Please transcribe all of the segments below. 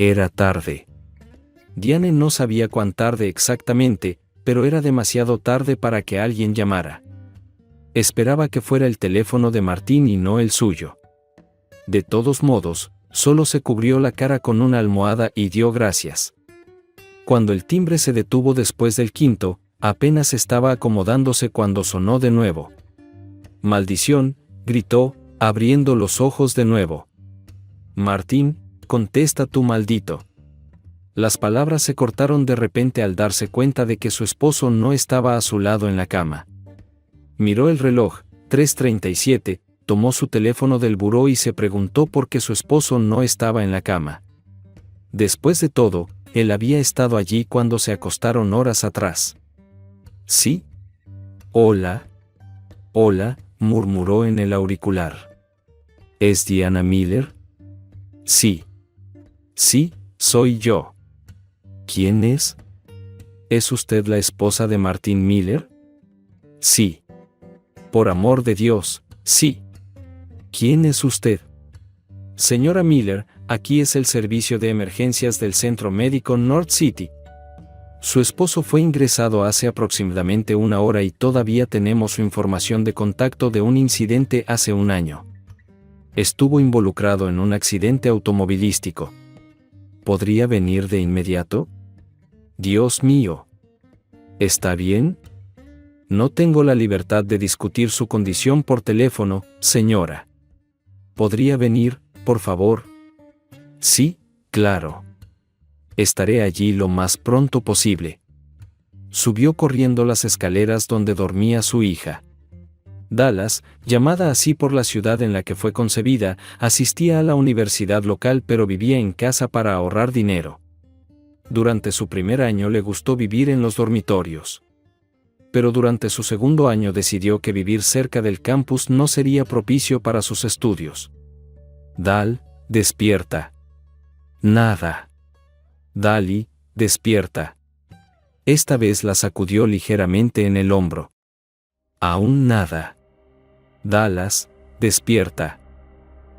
Era tarde. Diane no sabía cuán tarde exactamente, pero era demasiado tarde para que alguien llamara. Esperaba que fuera el teléfono de Martín y no el suyo. De todos modos, solo se cubrió la cara con una almohada y dio gracias. Cuando el timbre se detuvo después del quinto, apenas estaba acomodándose cuando sonó de nuevo. «Maldición», gritó, abriendo los ojos de nuevo. «Martín, contesta tú, maldito». Las palabras se cortaron de repente al darse cuenta de que su esposo no estaba a su lado en la cama. Miró el reloj, 3:37, tomó su teléfono del buró y se preguntó por qué su esposo no estaba en la cama. Después de todo, él había estado allí cuando se acostaron horas atrás. ¿Sí? «Hola. Hola», murmuró en el auricular. «¿Es Diana Miller?» «Sí. Sí, soy yo». «¿Quién es?» «¿Es usted la esposa de Martín Miller?» «Sí». «Por amor de Dios, sí». «¿Quién es usted?» «Señora Miller, aquí es el servicio de emergencias del Centro Médico North City. Su esposo fue ingresado hace aproximadamente una hora y todavía tenemos su información de contacto de un incidente hace un año. Estuvo involucrado en un accidente automovilístico. ¿Podría venir de inmediato?» «Dios mío. ¿Está bien?» «No tengo la libertad de discutir su condición por teléfono, señora. ¿Podría venir, por favor?» «Sí, claro. Estaré allí lo más pronto posible». Subió corriendo las escaleras donde dormía su hija. Dallas, llamada así por la ciudad en la que fue concebida, asistía a la universidad local pero vivía en casa para ahorrar dinero. Durante su primer año le gustó vivir en los dormitorios. Pero durante su segundo año decidió que vivir cerca del campus no sería propicio para sus estudios. «Dal, despierta». «Nada». «Dali, despierta». Esta vez la sacudió ligeramente en el hombro. «Aún nada». «Dallas, despierta».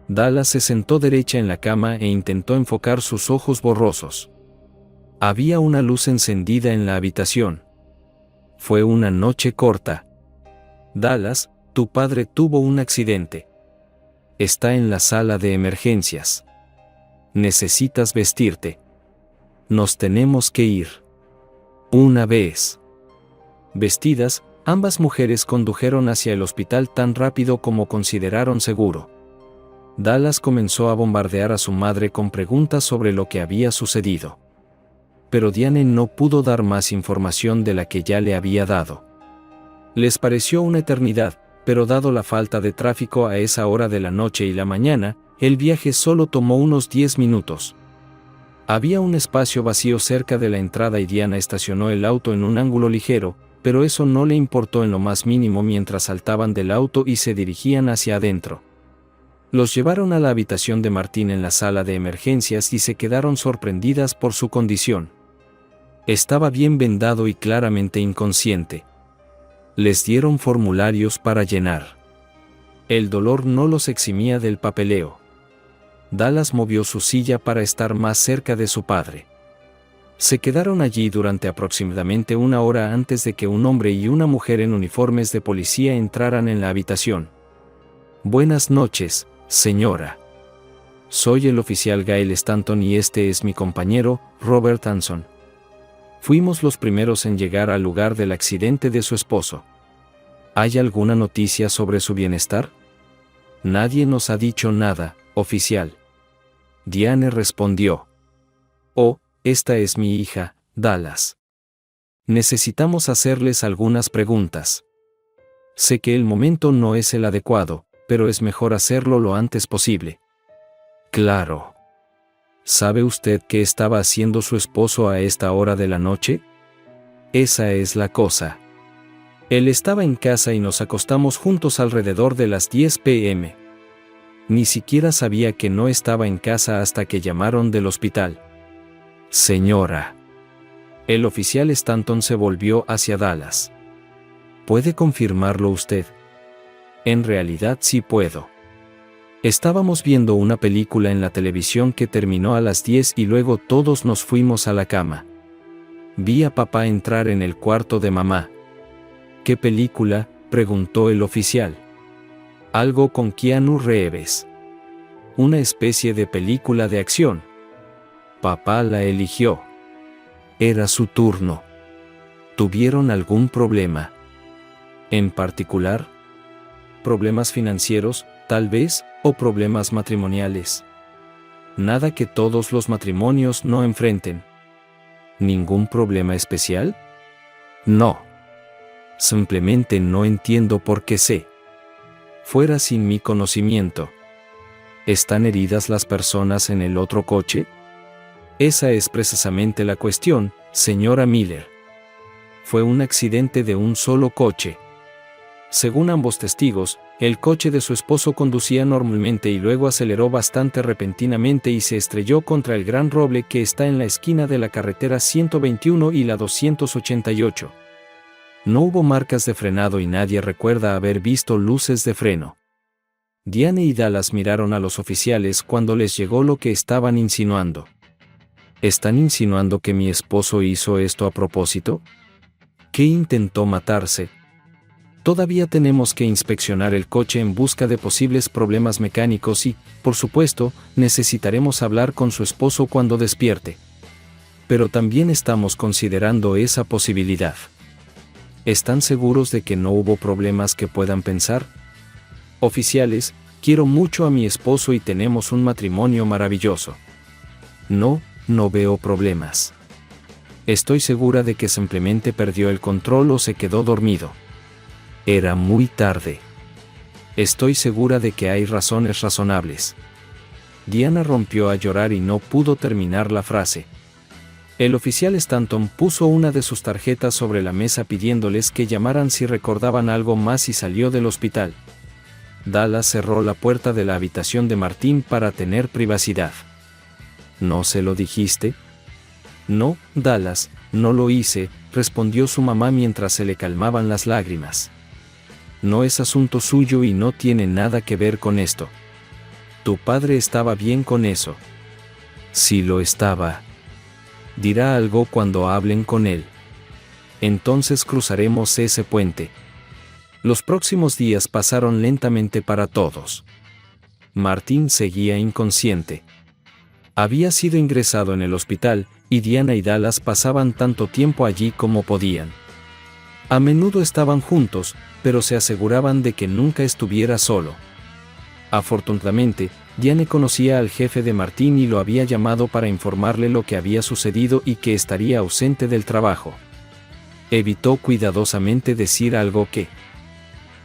Dallas se sentó derecha en la cama e intentó enfocar sus ojos borrosos. Había una luz encendida en la habitación. Fue una noche corta. «Dallas, tu padre tuvo un accidente. Está en la sala de emergencias. Necesitas vestirte. Nos tenemos que ir». Una vez vestidas, ambas mujeres condujeron hacia el hospital tan rápido como consideraron seguro. Dallas comenzó a bombardear a su madre con preguntas sobre lo que había sucedido. Pero Diane no pudo dar más información de la que ya le había dado. Les pareció una eternidad, pero dado la falta de tráfico a esa hora de la noche y la mañana, el viaje solo tomó unos 10 minutos. Había un espacio vacío cerca de la entrada y Diana estacionó el auto en un ángulo ligero, pero eso no le importó en lo más mínimo mientras saltaban del auto y se dirigían hacia adentro. Los llevaron a la habitación de Martín en la sala de emergencias y se quedaron sorprendidas por su condición. Estaba bien vendado y claramente inconsciente. Les dieron formularios para llenar. El dolor no los eximía del papeleo. Dallas movió su silla para estar más cerca de su padre. Se quedaron allí durante aproximadamente una hora antes de que un hombre y una mujer en uniformes de policía entraran en la habitación. «Buenas noches, señora. Soy el oficial Gail Stanton y este es mi compañero, Robert Anson. Fuimos los primeros en llegar al lugar del accidente de su esposo. ¿Hay alguna noticia sobre su bienestar?» «Nadie nos ha dicho nada, oficial». Diane respondió. «Oh, esta es mi hija, Dallas. Necesitamos hacerles algunas preguntas. Sé que el momento no es el adecuado, pero es mejor hacerlo lo antes posible». «Claro. ¿Sabe usted qué estaba haciendo su esposo a esta hora de la noche?» «Esa es la cosa. Él estaba en casa y nos acostamos juntos alrededor de las 10 p.m. Ni siquiera sabía que no estaba en casa hasta que llamaron del hospital». «Señora». El oficial Stanton se volvió hacia Dallas. «¿Puede confirmarlo usted?» «En realidad sí puedo. Estábamos viendo una película en la televisión que terminó a las 10 y luego todos nos fuimos a la cama. Vi a papá entrar en el cuarto de mamá. ¿Qué película?, preguntó el oficial. Algo con Keanu Reeves. Una especie de película de acción. Papá la eligió. Era su turno. ¿Tuvieron algún problema en particular? ¿Problemas financieros, tal vez, o problemas matrimoniales? Nada que todos los matrimonios no enfrenten. ¿Ningún problema especial? No. Simplemente no entiendo por qué sé. Fuera sin mi conocimiento. ¿Están heridas las personas en el otro coche? Esa es precisamente la cuestión, señora Miller. Fue un accidente de un solo coche. Según ambos testigos, el coche de su esposo conducía normalmente y luego aceleró bastante repentinamente y se estrelló contra el gran roble que está en la esquina de la carretera 121 y la 288. No hubo marcas de frenado y nadie recuerda haber visto luces de freno. Diane y Dallas miraron a los oficiales cuando les llegó lo que estaban insinuando. ¿Están insinuando que mi esposo hizo esto a propósito? ¿Que intentó matarse? Todavía tenemos que inspeccionar el coche en busca de posibles problemas mecánicos y, por supuesto, necesitaremos hablar con su esposo cuando despierte. Pero también estamos considerando esa posibilidad. ¿Están seguros de que no hubo problemas que puedan pensar? Oficiales, quiero mucho a mi esposo y tenemos un matrimonio maravilloso. No veo problemas. Estoy segura de que simplemente perdió el control o se quedó dormido. Era muy tarde. Estoy segura de que hay razones razonables. Diana rompió a llorar y no pudo terminar la frase. El oficial Stanton puso una de sus tarjetas sobre la mesa pidiéndoles que llamaran si recordaban algo más y salió del hospital. Dallas cerró la puerta de la habitación de Martín para tener privacidad. ¿No se lo dijiste? No, Dallas, no lo hice, respondió su mamá mientras se le calmaban las lágrimas. No es asunto suyo y no tiene nada que ver con esto. Tu padre estaba bien con eso. Sí lo estaba. Dirá algo cuando hablen con él. Entonces cruzaremos ese puente. Los próximos días pasaron lentamente para todos. Martín seguía inconsciente. Había sido ingresado en el hospital, y Diana y Dallas pasaban tanto tiempo allí como podían. A menudo estaban juntos, pero se aseguraban de que nunca estuviera solo. Afortunadamente, Diane conocía al jefe de Martín y lo había llamado para informarle lo que había sucedido y que estaría ausente del trabajo. Evitó cuidadosamente decir algo que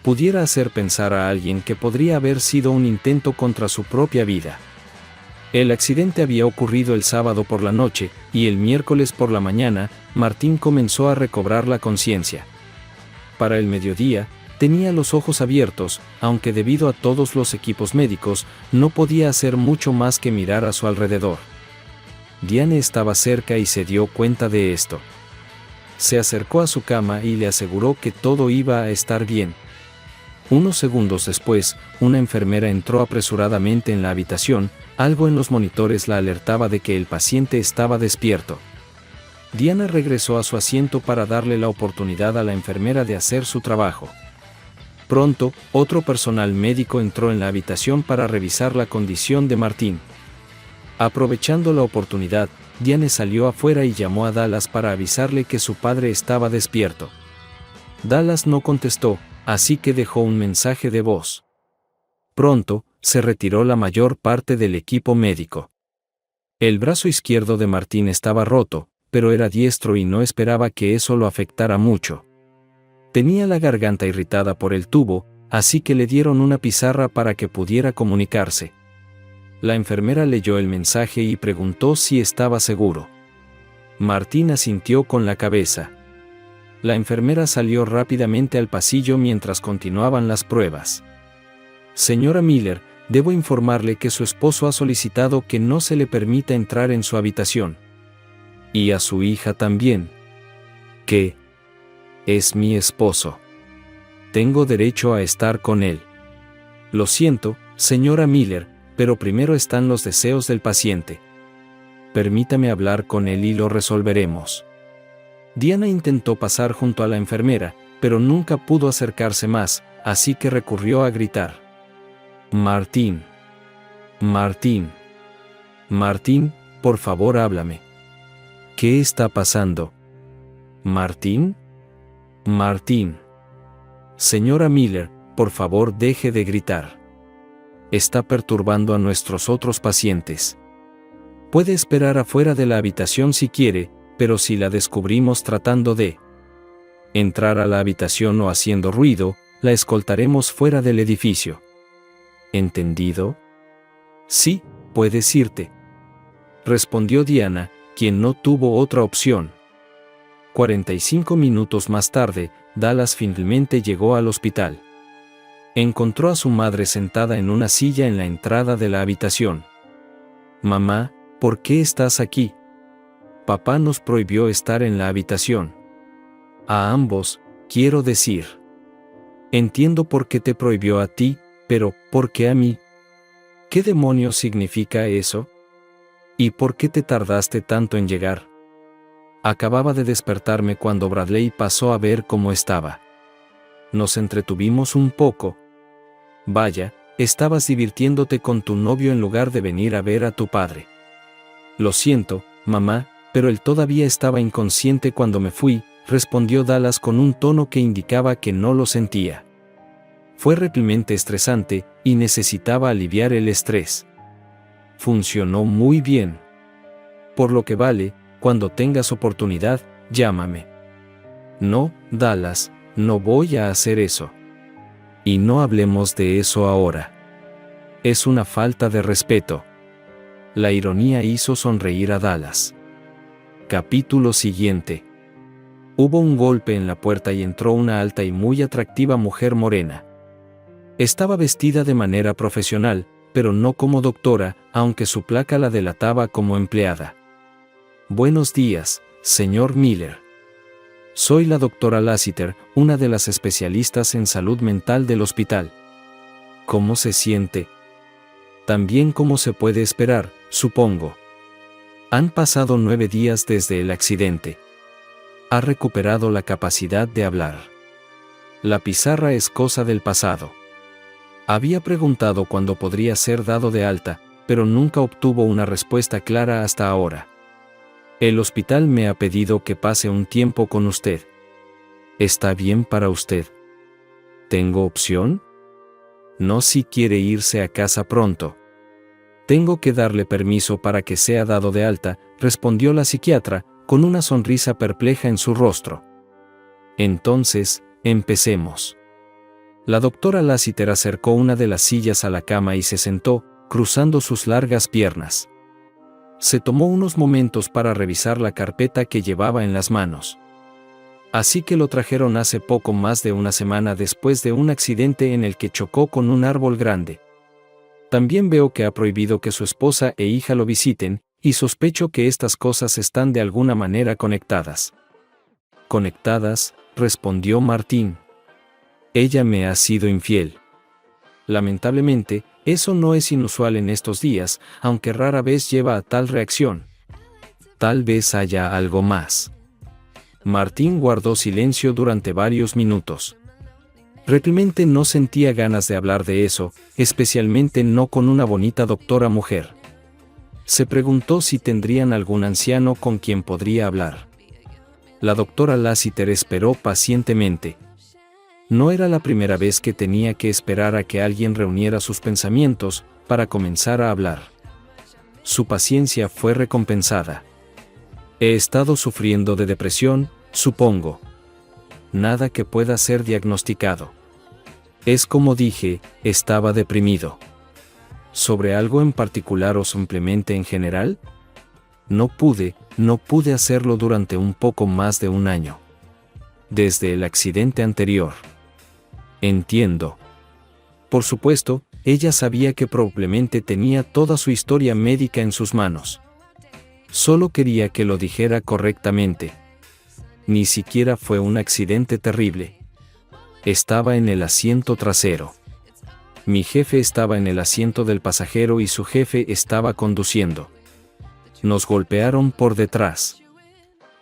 pudiera hacer pensar a alguien que podría haber sido un intento contra su propia vida. El accidente había ocurrido el sábado por la noche, y el miércoles por la mañana, Martín comenzó a recobrar la conciencia. Para el mediodía, tenía los ojos abiertos, aunque debido a todos los equipos médicos, no podía hacer mucho más que mirar a su alrededor. Diane estaba cerca y se dio cuenta de esto. Se acercó a su cama y le aseguró que todo iba a estar bien. Unos segundos después, una enfermera entró apresuradamente en la habitación, algo en los monitores la alertaba de que el paciente estaba despierto. Diana regresó a su asiento para darle la oportunidad a la enfermera de hacer su trabajo. Pronto, otro personal médico entró en la habitación para revisar la condición de Martín. Aprovechando la oportunidad, Diane salió afuera y llamó a Dallas para avisarle que su padre estaba despierto. Dallas no contestó, así que dejó un mensaje de voz. Pronto, se retiró la mayor parte del equipo médico. El brazo izquierdo de Martín estaba roto, pero era diestro y no esperaba que eso lo afectara mucho. Tenía la garganta irritada por el tubo, así que le dieron una pizarra para que pudiera comunicarse. La enfermera leyó el mensaje y preguntó si estaba seguro. Martín asintió con la cabeza. La enfermera salió rápidamente al pasillo mientras continuaban las pruebas. Señora Miller, debo informarle que su esposo ha solicitado que no se le permita entrar en su habitación. Y a su hija también. ¿Qué? Es mi esposo. Tengo derecho a estar con él. Lo siento, Señora Miller, pero primero están los deseos del paciente. Permítame hablar con él y lo resolveremos. Diana intentó pasar junto a la enfermera, pero nunca pudo acercarse más, así que recurrió a gritar. Martín. Martín. Martín, por favor háblame. ¿Qué está pasando? ¿Martín? Martín. Señora Miller, por favor deje de gritar. Está perturbando a nuestros otros pacientes. Puede esperar afuera de la habitación si quiere, pero si la descubrimos tratando de entrar a la habitación o haciendo ruido, la escoltaremos fuera del edificio. ¿Entendido? Sí, puedes irte. Respondió Diana, quien no tuvo otra opción. 45 minutos más tarde, Dallas finalmente llegó al hospital. Encontró a su madre sentada en una silla en la entrada de la habitación. Mamá, ¿por qué estás aquí? Papá nos prohibió estar en la habitación. A ambos, quiero decir. Entiendo por qué te prohibió a ti, pero ¿por qué a mí? ¿Qué demonios significa eso? ¿Y por qué te tardaste tanto en llegar? Acababa de despertarme cuando Bradley pasó a ver cómo estaba. Nos entretuvimos un poco. Vaya, estabas divirtiéndote con tu novio en lugar de venir a ver a tu padre. Lo siento, mamá, pero él todavía estaba inconsciente cuando me fui, respondió Dallas con un tono que indicaba que no lo sentía. Fue realmente estresante, y necesitaba aliviar el estrés. Funcionó muy bien. Por lo que vale, cuando tengas oportunidad, llámame. No, Dallas, no voy a hacer eso. Y no hablemos de eso ahora. Es una falta de respeto. La ironía hizo sonreír a Dallas. Capítulo siguiente. Hubo un golpe en la puerta y entró una alta y muy atractiva mujer morena. Estaba vestida de manera profesional, pero no como doctora, aunque su placa la delataba como empleada. Buenos días, señor Miller. Soy la doctora Lassiter, una de las especialistas en salud mental del hospital. ¿Cómo se siente? Tan bien como se puede esperar, supongo. Han pasado 9 días desde el accidente. Ha recuperado la capacidad de hablar. La pizarra es cosa del pasado. Había preguntado cuándo podría ser dado de alta, pero nunca obtuvo una respuesta clara hasta ahora. El hospital me ha pedido que pase un tiempo con usted. ¿Está bien para usted? ¿Tengo opción? No si quiere irse a casa pronto. Tengo que darle permiso para que sea dado de alta, respondió la psiquiatra, con una sonrisa perpleja en su rostro. Entonces, empecemos. La doctora Lassiter acercó una de las sillas a la cama y se sentó, cruzando sus largas piernas. Se tomó unos momentos para revisar la carpeta que llevaba en las manos. Así que lo trajeron hace poco más de una semana después de un accidente en el que chocó con un árbol grande. También veo que ha prohibido que su esposa e hija lo visiten, y sospecho que estas cosas están de alguna manera conectadas. ¿Conectadas?, respondió Martín. Ella me ha sido infiel. Lamentablemente, eso no es inusual en estos días, aunque rara vez lleva a tal reacción. Tal vez haya algo más. Martín guardó silencio durante varios minutos. Realmente no sentía ganas de hablar de eso, especialmente no con una bonita doctora mujer. Se preguntó si tendrían algún anciano con quien podría hablar. La doctora Lassiter esperó pacientemente. No era la primera vez que tenía que esperar a que alguien reuniera sus pensamientos para comenzar a hablar. Su paciencia fue recompensada. He estado sufriendo de depresión, supongo. Nada que pueda ser diagnosticado. Es como dije, estaba deprimido. ¿Sobre algo en particular o simplemente en general? No pude hacerlo durante un poco más de un año. Desde el accidente anterior. Entiendo. Por supuesto, ella sabía que probablemente tenía toda su historia médica en sus manos. Solo quería que lo dijera correctamente. Ni siquiera fue un accidente terrible. Estaba en el asiento trasero. Mi jefe estaba en el asiento del pasajero y su jefe estaba conduciendo. Nos golpearon por detrás.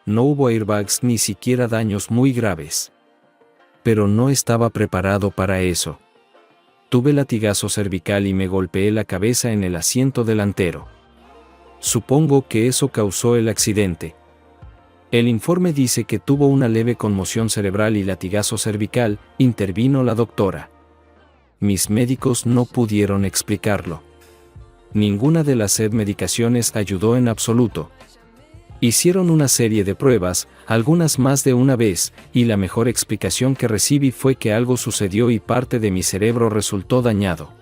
No hubo airbags ni siquiera daños muy graves. Pero no estaba preparado para eso. Tuve latigazo cervical y me golpeé la cabeza en el asiento delantero. Supongo que eso causó el accidente. El informe dice que tuvo una leve conmoción cerebral y latigazo cervical, intervino la doctora. Mis médicos no pudieron explicarlo. Ninguna de las medicaciones ayudó en absoluto. Hicieron una serie de pruebas, algunas más de una vez, y la mejor explicación que recibí fue que algo sucedió y parte de mi cerebro resultó dañado.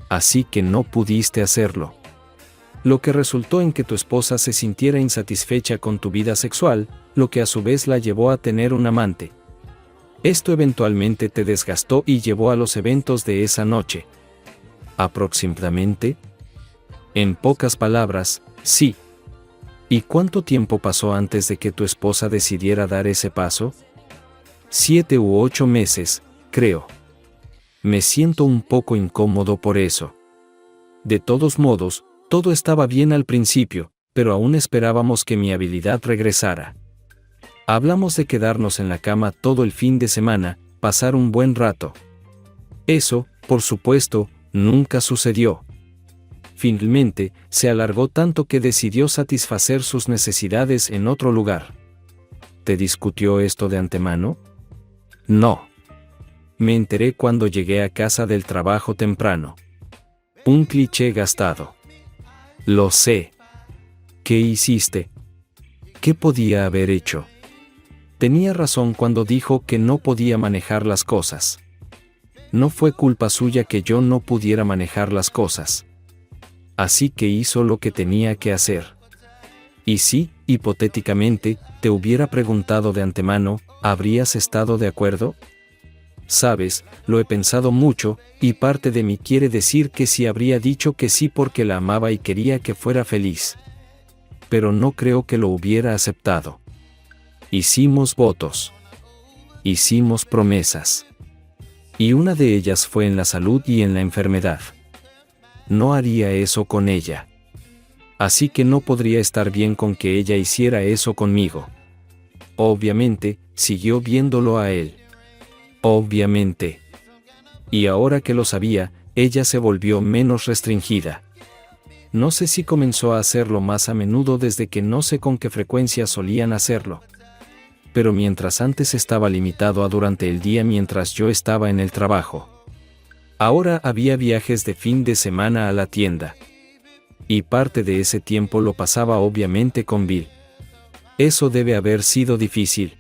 Así que no pudiste hacerlo. Lo que resultó en que tu esposa se sintiera insatisfecha con tu vida sexual, lo que a su vez la llevó a tener un amante. Esto eventualmente te desgastó y llevó a los eventos de esa noche. ¿Aproximadamente? En pocas palabras, sí. ¿Y cuánto tiempo pasó antes de que tu esposa decidiera dar ese paso? 7 u 8 meses, creo. Me siento un poco incómodo por eso. De todos modos, todo estaba bien al principio, pero aún esperábamos que mi habilidad regresara. Hablamos de quedarnos en la cama todo el fin de semana, pasar un buen rato. Eso, por supuesto, nunca sucedió. Finalmente, se alargó tanto que decidió satisfacer sus necesidades en otro lugar. ¿Te discutió esto de antemano? No. Me enteré cuando llegué a casa del trabajo temprano. Un cliché gastado. Lo sé. ¿Qué hiciste? ¿Qué podía haber hecho? Tenía razón cuando dijo que no podía manejar las cosas. No fue culpa suya que yo no pudiera manejar las cosas. Así que hizo lo que tenía que hacer. Y si, hipotéticamente, te hubiera preguntado de antemano, ¿habrías estado de acuerdo? Sabes, lo he pensado mucho, y parte de mí quiere decir que sí habría dicho que sí porque la amaba y quería que fuera feliz. Pero no creo que lo hubiera aceptado. Hicimos votos. Hicimos promesas. Y una de ellas fue en la salud y en la enfermedad. No haría eso con ella. Así que no podría estar bien con que ella hiciera eso conmigo. Obviamente, siguió viéndolo a él. Obviamente. Y ahora que lo sabía, ella se volvió menos restringida. No sé si comenzó a hacerlo más a menudo desde que no sé con qué frecuencia solían hacerlo. Pero mientras antes estaba limitado a durante el día mientras yo estaba en el trabajo. Ahora había viajes de fin de semana a la tienda. Y parte de ese tiempo lo pasaba obviamente con Bill. Eso debe haber sido difícil.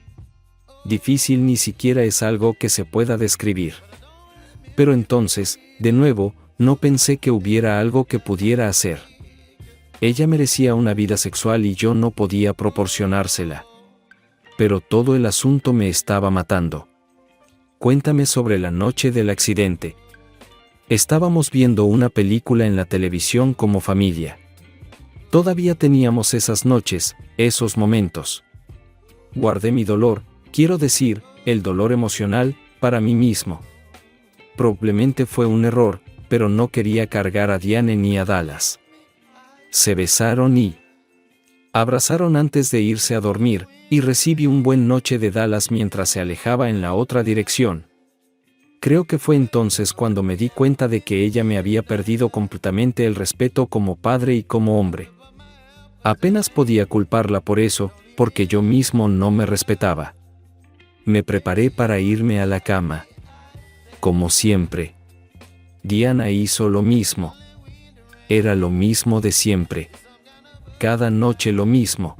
Difícil ni siquiera es algo que se pueda describir. Pero entonces, de nuevo, no pensé que hubiera algo que pudiera hacer. Ella merecía una vida sexual y yo no podía proporcionársela. Pero todo el asunto me estaba matando. Cuéntame sobre la noche del accidente. Estábamos viendo una película en la televisión como familia. Todavía teníamos esas noches, esos momentos. Guardé mi dolor, quiero decir, el dolor emocional, para mí mismo. Probablemente fue un error, pero no quería cargar a Diane ni a Dallas. Se besaron y abrazaron antes de irse a dormir, y recibí un buen noche de Dallas mientras se alejaba en la otra dirección. Creo que fue entonces cuando me di cuenta de que ella me había perdido completamente el respeto como padre y como hombre. Apenas podía culparla por eso, porque yo mismo no me respetaba. Me preparé para irme a la cama. Como siempre. Diana hizo lo mismo. Era lo mismo de siempre. Cada noche lo mismo.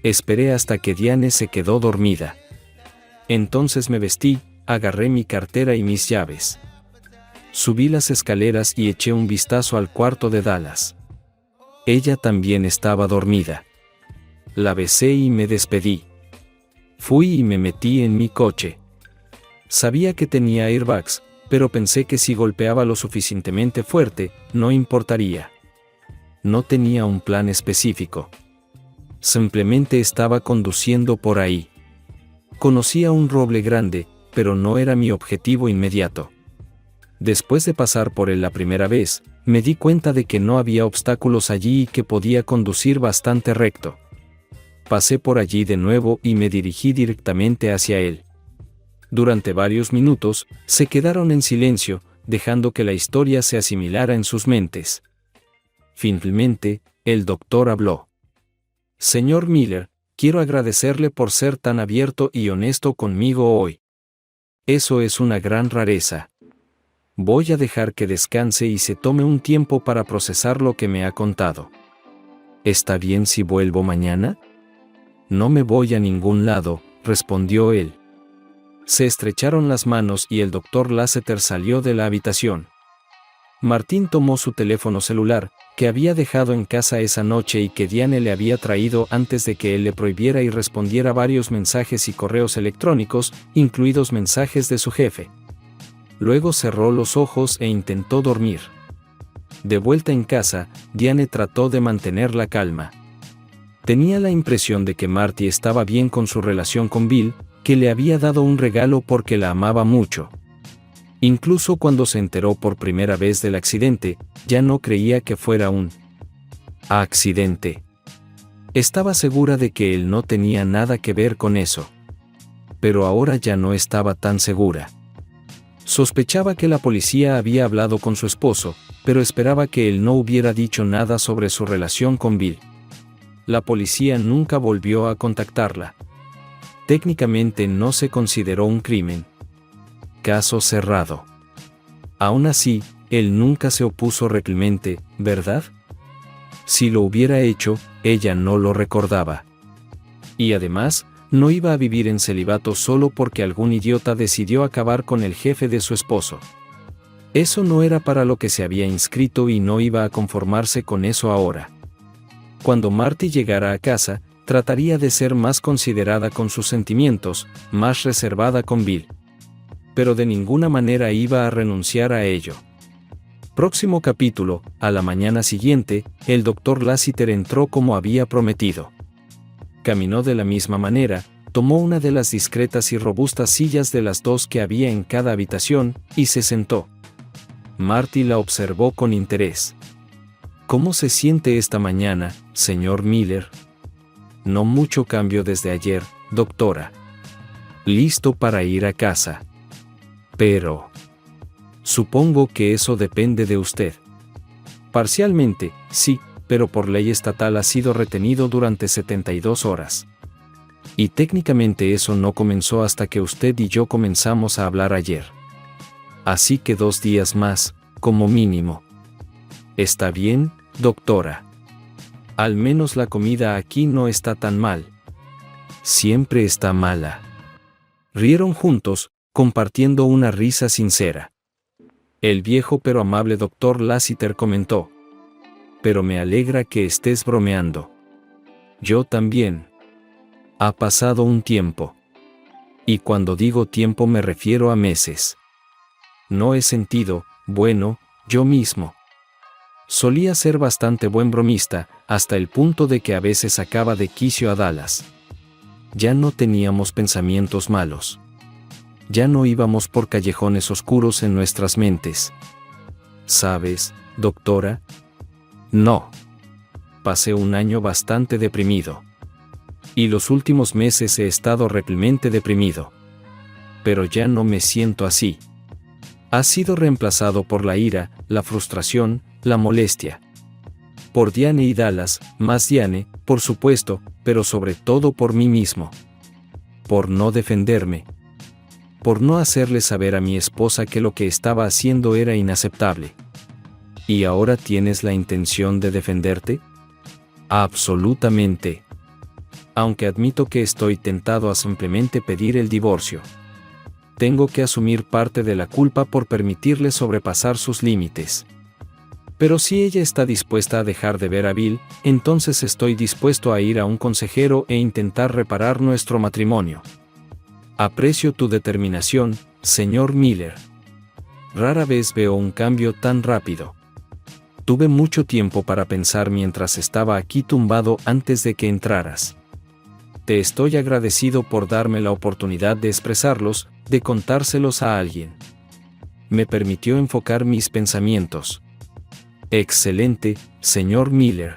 Esperé hasta que Diane se quedó dormida. Entonces me vestí, agarré mi cartera y mis llaves. Subí las escaleras y eché un vistazo al cuarto de Dallas. Ella también estaba dormida. La besé y me despedí. Fui y me metí en mi coche. Sabía que tenía airbags, pero pensé que si golpeaba lo suficientemente fuerte, no importaría. No tenía un plan específico. Simplemente estaba conduciendo por ahí. Conocía un roble grande, pero no era mi objetivo inmediato. Después de pasar por él la primera vez, me di cuenta de que no había obstáculos allí y que podía conducir bastante recto. Pasé por allí de nuevo y me dirigí directamente hacia él. Durante varios minutos, se quedaron en silencio, dejando que la historia se asimilara en sus mentes. Finalmente, el doctor habló. Señor Miller, quiero agradecerle por ser tan abierto y honesto conmigo hoy. Eso es una gran rareza. Voy a dejar que descanse y se tome un tiempo para procesar lo que me ha contado. ¿Está bien si vuelvo mañana? No me voy a ningún lado, respondió él. Se estrecharon las manos y el doctor Lasseter salió de la habitación. Martín tomó su teléfono celular, que había dejado en casa esa noche y que Diane le había traído antes de que él le prohibiera, y respondiera varios mensajes y correos electrónicos, incluidos mensajes de su jefe. Luego cerró los ojos e intentó dormir. De vuelta en casa, Diane trató de mantener la calma. Tenía la impresión de que Marty estaba bien con su relación con Bill, que le había dado un regalo porque la amaba mucho. Incluso cuando se enteró por primera vez del accidente, ya no creía que fuera un accidente. Estaba segura de que él no tenía nada que ver con eso. Pero ahora ya no estaba tan segura. Sospechaba que la policía había hablado con su esposo, pero esperaba que él no hubiera dicho nada sobre su relación con Bill. La policía nunca volvió a contactarla. Técnicamente no se consideró un crimen. Caso cerrado. Aún así, él nunca se opuso realmente, ¿verdad? Si lo hubiera hecho, ella no lo recordaba. Y además, no iba a vivir en celibato solo porque algún idiota decidió acabar con el jefe de su esposo. Eso no era para lo que se había inscrito y no iba a conformarse con eso ahora. Cuando Marty llegara a casa, trataría de ser más considerada con sus sentimientos, más reservada con Bill. Pero de ninguna manera iba a renunciar a ello. Próximo capítulo. A la mañana siguiente, el doctor Lasseter entró como había prometido. Caminó de la misma manera, tomó una de las discretas y robustas sillas de las dos que había en cada habitación, y se sentó. Marty la observó con interés. ¿Cómo se siente esta mañana, señor Miller? No mucho cambio desde ayer, doctora. Listo para ir a casa. Pero... supongo que eso depende de usted. Parcialmente, sí, pero por ley estatal ha sido retenido durante 72 horas. Y técnicamente eso no comenzó hasta que usted y yo comenzamos a hablar ayer. Así que 2 días más, como mínimo. ¿Está bien, doctora? Al menos la comida aquí no está tan mal. Siempre está mala. Rieron juntos, compartiendo una risa sincera. El viejo pero amable doctor Lasseter comentó: pero me alegra que estés bromeando. Yo también. Ha pasado un tiempo. Y cuando digo tiempo me refiero a meses. No he sentido, bueno, yo mismo. Solía ser bastante buen bromista, hasta el punto de que a veces sacaba de quicio a Dallas. Ya no teníamos pensamientos malos. Ya no íbamos por callejones oscuros en nuestras mentes. ¿Sabes, doctora? No. Pasé un año bastante deprimido. Y los últimos meses he estado realmente deprimido. Pero ya no me siento así. Ha sido reemplazado por la ira, la frustración, la molestia. Por Diane y Dallas, más Diane, por supuesto, pero sobre todo por mí mismo. Por no defenderme. Por no hacerle saber a mi esposa que lo que estaba haciendo era inaceptable. ¿Y ahora tienes la intención de defenderte? Absolutamente. Aunque admito que estoy tentado a simplemente pedir el divorcio. Tengo que asumir parte de la culpa por permitirle sobrepasar sus límites. Pero si ella está dispuesta a dejar de ver a Bill, entonces estoy dispuesto a ir a un consejero e intentar reparar nuestro matrimonio. Aprecio tu determinación, señor Miller. Rara vez veo un cambio tan rápido. Tuve mucho tiempo para pensar mientras estaba aquí tumbado antes de que entraras. Te estoy agradecido por darme la oportunidad de expresarlos, de contárselos a alguien. me permitió enfocar mis pensamientos. Excelente, señor Miller.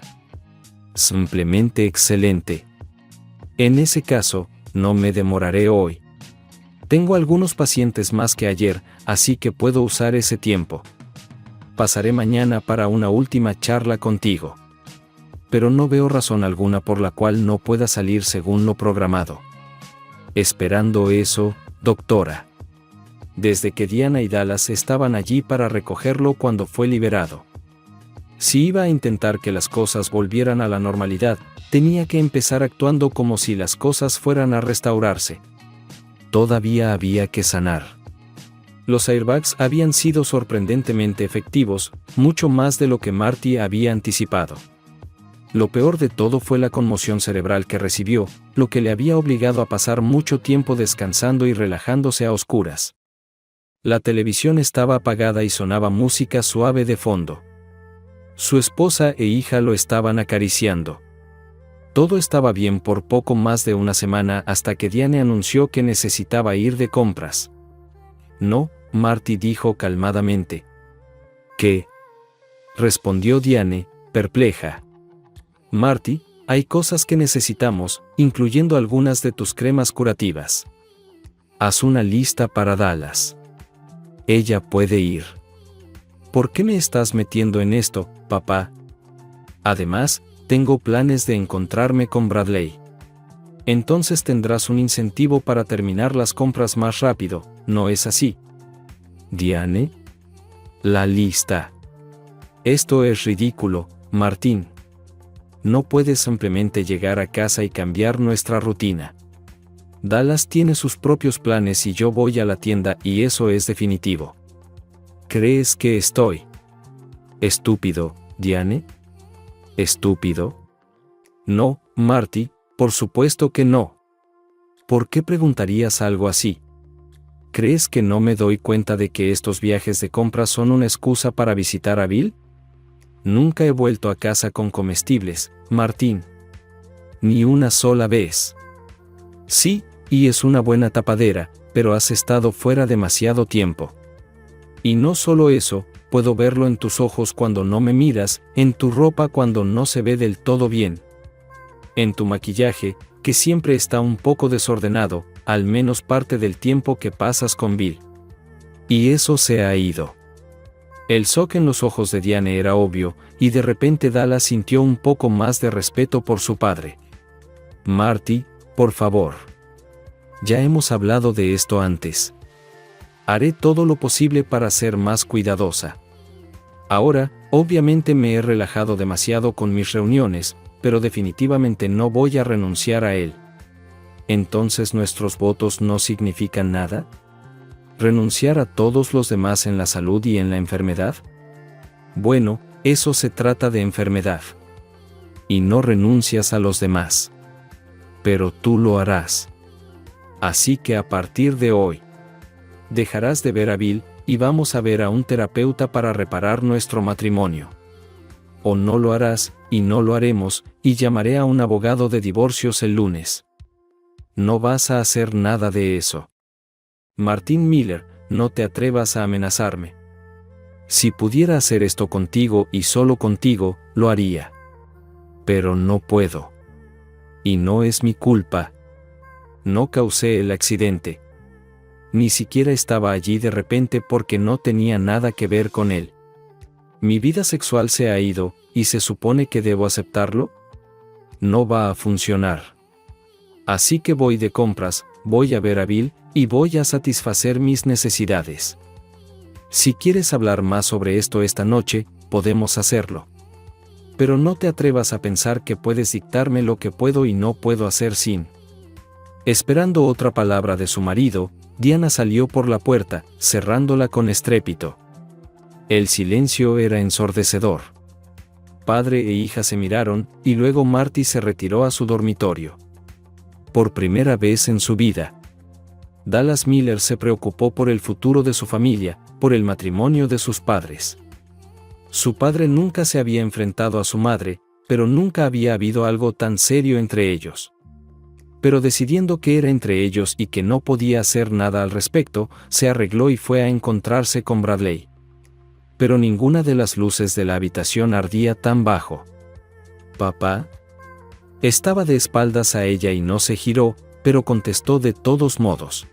Simplemente excelente. En ese caso, no me demoraré hoy. Tengo algunos pacientes más que ayer, así que puedo usar ese tiempo. Pasaré mañana para una última charla contigo. Pero no veo razón alguna por la cual no pueda salir según lo programado. Esperando eso, doctora. Desde que Diana y Dallas estaban allí para recogerlo cuando fue liberado. Si iba a intentar que las cosas volvieran a la normalidad, tenía que empezar actuando como si las cosas fueran a restaurarse. Todavía había que sanar. Los airbags habían sido sorprendentemente efectivos, mucho más de lo que Marty había anticipado. Lo peor de todo fue la conmoción cerebral que recibió, lo que le había obligado a pasar mucho tiempo descansando y relajándose a oscuras. La televisión estaba apagada y sonaba música suave de fondo. Su esposa e hija lo estaban acariciando. Todo estaba bien por poco más de una semana hasta que Diane anunció que necesitaba ir de compras. No, Marty dijo calmadamente. ¿Qué? Respondió Diane, perpleja. Marty, hay cosas que necesitamos, incluyendo algunas de tus cremas curativas. Haz una lista para Dallas. Ella puede ir. ¿Por qué me estás metiendo en esto, papá? Además, tengo planes de encontrarme con Bradley. Entonces tendrás un incentivo para terminar las compras más rápido, ¿no es así? Diane. La lista. Esto es ridículo, Martín. No puedes simplemente llegar a casa y cambiar nuestra rutina. Dallas tiene sus propios planes y yo voy a la tienda y eso es definitivo. ¿Crees que estoy estúpido, Diane? ¿Estúpido? No, Marty, por supuesto que no. ¿Por qué preguntarías algo así? ¿Crees que no me doy cuenta de que estos viajes de compras son una excusa para visitar a Bill? Nunca he vuelto a casa con comestibles, Martín. Ni una sola vez. Sí, y es una buena tapadera, pero has estado fuera demasiado tiempo. Y no solo eso, puedo verlo en tus ojos cuando no me miras, en tu ropa cuando no se ve del todo bien. En tu maquillaje, que siempre está un poco desordenado, al menos parte del tiempo que pasas con Bill. Y eso se ha ido. El shock en los ojos de Diane era obvio, y de repente Dallas sintió un poco más de respeto por su padre. Marty, por favor. Ya hemos hablado de esto antes. Haré todo lo posible para ser más cuidadosa. Ahora, obviamente me he relajado demasiado con mis reuniones, pero definitivamente no voy a renunciar a él. ¿Entonces nuestros votos no significan nada? ¿Renunciar a todos los demás en la salud y en la enfermedad? Bueno, eso se trata de enfermedad. Y no renuncias a los demás. Pero tú lo harás. Así que a partir de hoy, dejarás de ver a Bill, y vamos a ver a un terapeuta para reparar nuestro matrimonio. O no lo harás, y no lo haremos, y llamaré a un abogado de divorcios el lunes. No vas a hacer nada de eso. Martín Miller, no te atrevas a amenazarme. Si pudiera hacer esto contigo y solo contigo, lo haría. Pero no puedo. Y no es mi culpa. No causé el accidente. Ni siquiera estaba allí de repente porque no tenía nada que ver con él. Mi vida sexual se ha ido, ¿y se supone que debo aceptarlo? No va a funcionar. Así que voy de compras, voy a ver a Bill, y voy a satisfacer mis necesidades. Si quieres hablar más sobre esto esta noche, podemos hacerlo. Pero no te atrevas a pensar que puedes dictarme lo que puedo y no puedo hacer sin. Esperando otra palabra de su marido, Diana salió por la puerta, cerrándola con estrépito. El silencio era ensordecedor. Padre e hija se miraron, y luego Marty se retiró a su dormitorio. Por primera vez en su vida, Dallas Miller se preocupó por el futuro de su familia, por el matrimonio de sus padres. Su padre nunca se había enfrentado a su madre, pero nunca había habido algo tan serio entre ellos. pero decidiendo que era entre ellos y que no podía hacer nada al respecto, se arregló y fue a encontrarse con Bradley. Pero ninguna de las luces de la habitación ardía tan bajo. ¿Papá? Estaba de espaldas a ella y no se giró, pero contestó de todos modos.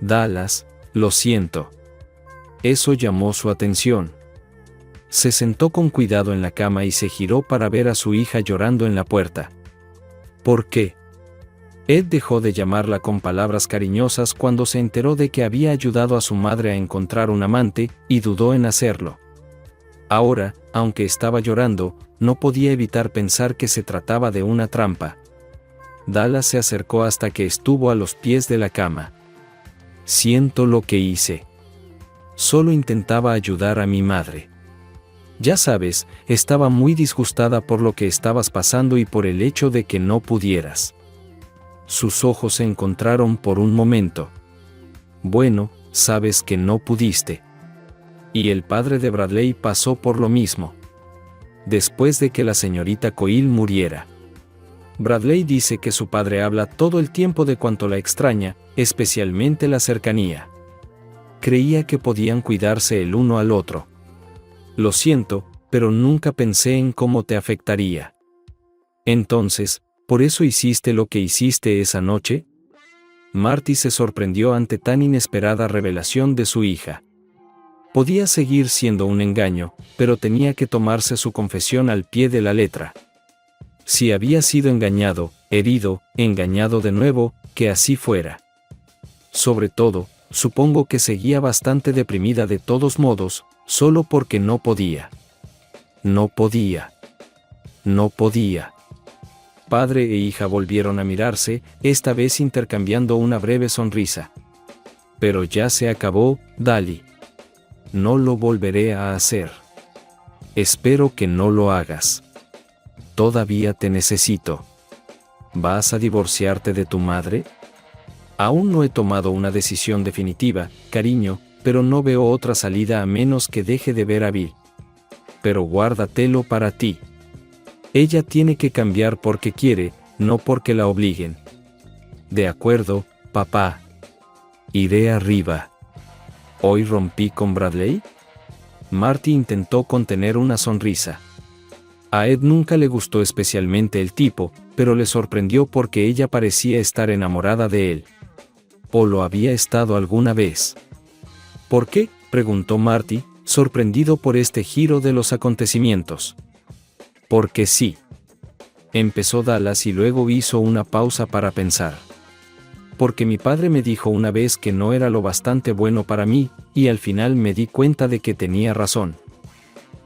Dallas, lo siento. Eso llamó su atención. Se sentó con cuidado en la cama y se giró para ver a su hija llorando en la puerta. ¿Por qué? Ed dejó de llamarla con palabras cariñosas cuando se enteró de que había ayudado a su madre a encontrar un amante, y dudó en hacerlo. Ahora, aunque estaba llorando, no podía evitar pensar que se trataba de una trampa. Dallas se acercó hasta que estuvo a los pies de la cama. Siento lo que hice. Solo intentaba ayudar a mi madre. Ya sabes, estaba muy disgustada por lo que estabas pasando y por el hecho de que no pudieras. Sus ojos se encontraron por un momento. Bueno, sabes que no pudiste. Y el padre de Bradley pasó por lo mismo. Después de que la señorita Coyle muriera. Bradley dice que su padre habla todo el tiempo de cuánto la extraña, especialmente la cercanía. Creía que podían cuidarse el uno al otro. Lo siento, pero nunca pensé en cómo te afectaría. Entonces, ¿por eso hiciste lo que hiciste esa noche? Marty se sorprendió ante tan inesperada revelación de su hija. Podía seguir siendo un engaño, pero tenía que tomarse su confesión al pie de la letra. Si había sido engañado, herido, engañado de nuevo, que así fuera. Sobre todo, supongo que seguía bastante deprimida de todos modos, solo porque no podía. No podía. No podía. Padre e hija volvieron a mirarse, esta vez intercambiando una breve sonrisa. Pero ya se acabó, Dali. No lo volveré a hacer. Espero que no lo hagas. Todavía te necesito. ¿Vas a divorciarte de tu madre? Aún no he tomado una decisión definitiva, cariño, pero no veo otra salida a menos que deje de ver a Bill. Pero guárdatelo para ti. Ella tiene que cambiar porque quiere, no porque la obliguen. De acuerdo, papá. Iré arriba. ¿Hoy rompí con Bradley? Marty intentó contener una sonrisa. A Ed nunca le gustó especialmente el tipo, pero le sorprendió porque ella parecía estar enamorada de él. ¿O lo había estado alguna vez? ¿Por qué?, preguntó Marty, sorprendido por este giro de los acontecimientos. Porque sí. Empezó Dallas y luego hizo una pausa para pensar. Porque mi padre me dijo una vez que no era lo bastante bueno para mí, y al final me di cuenta de que tenía razón.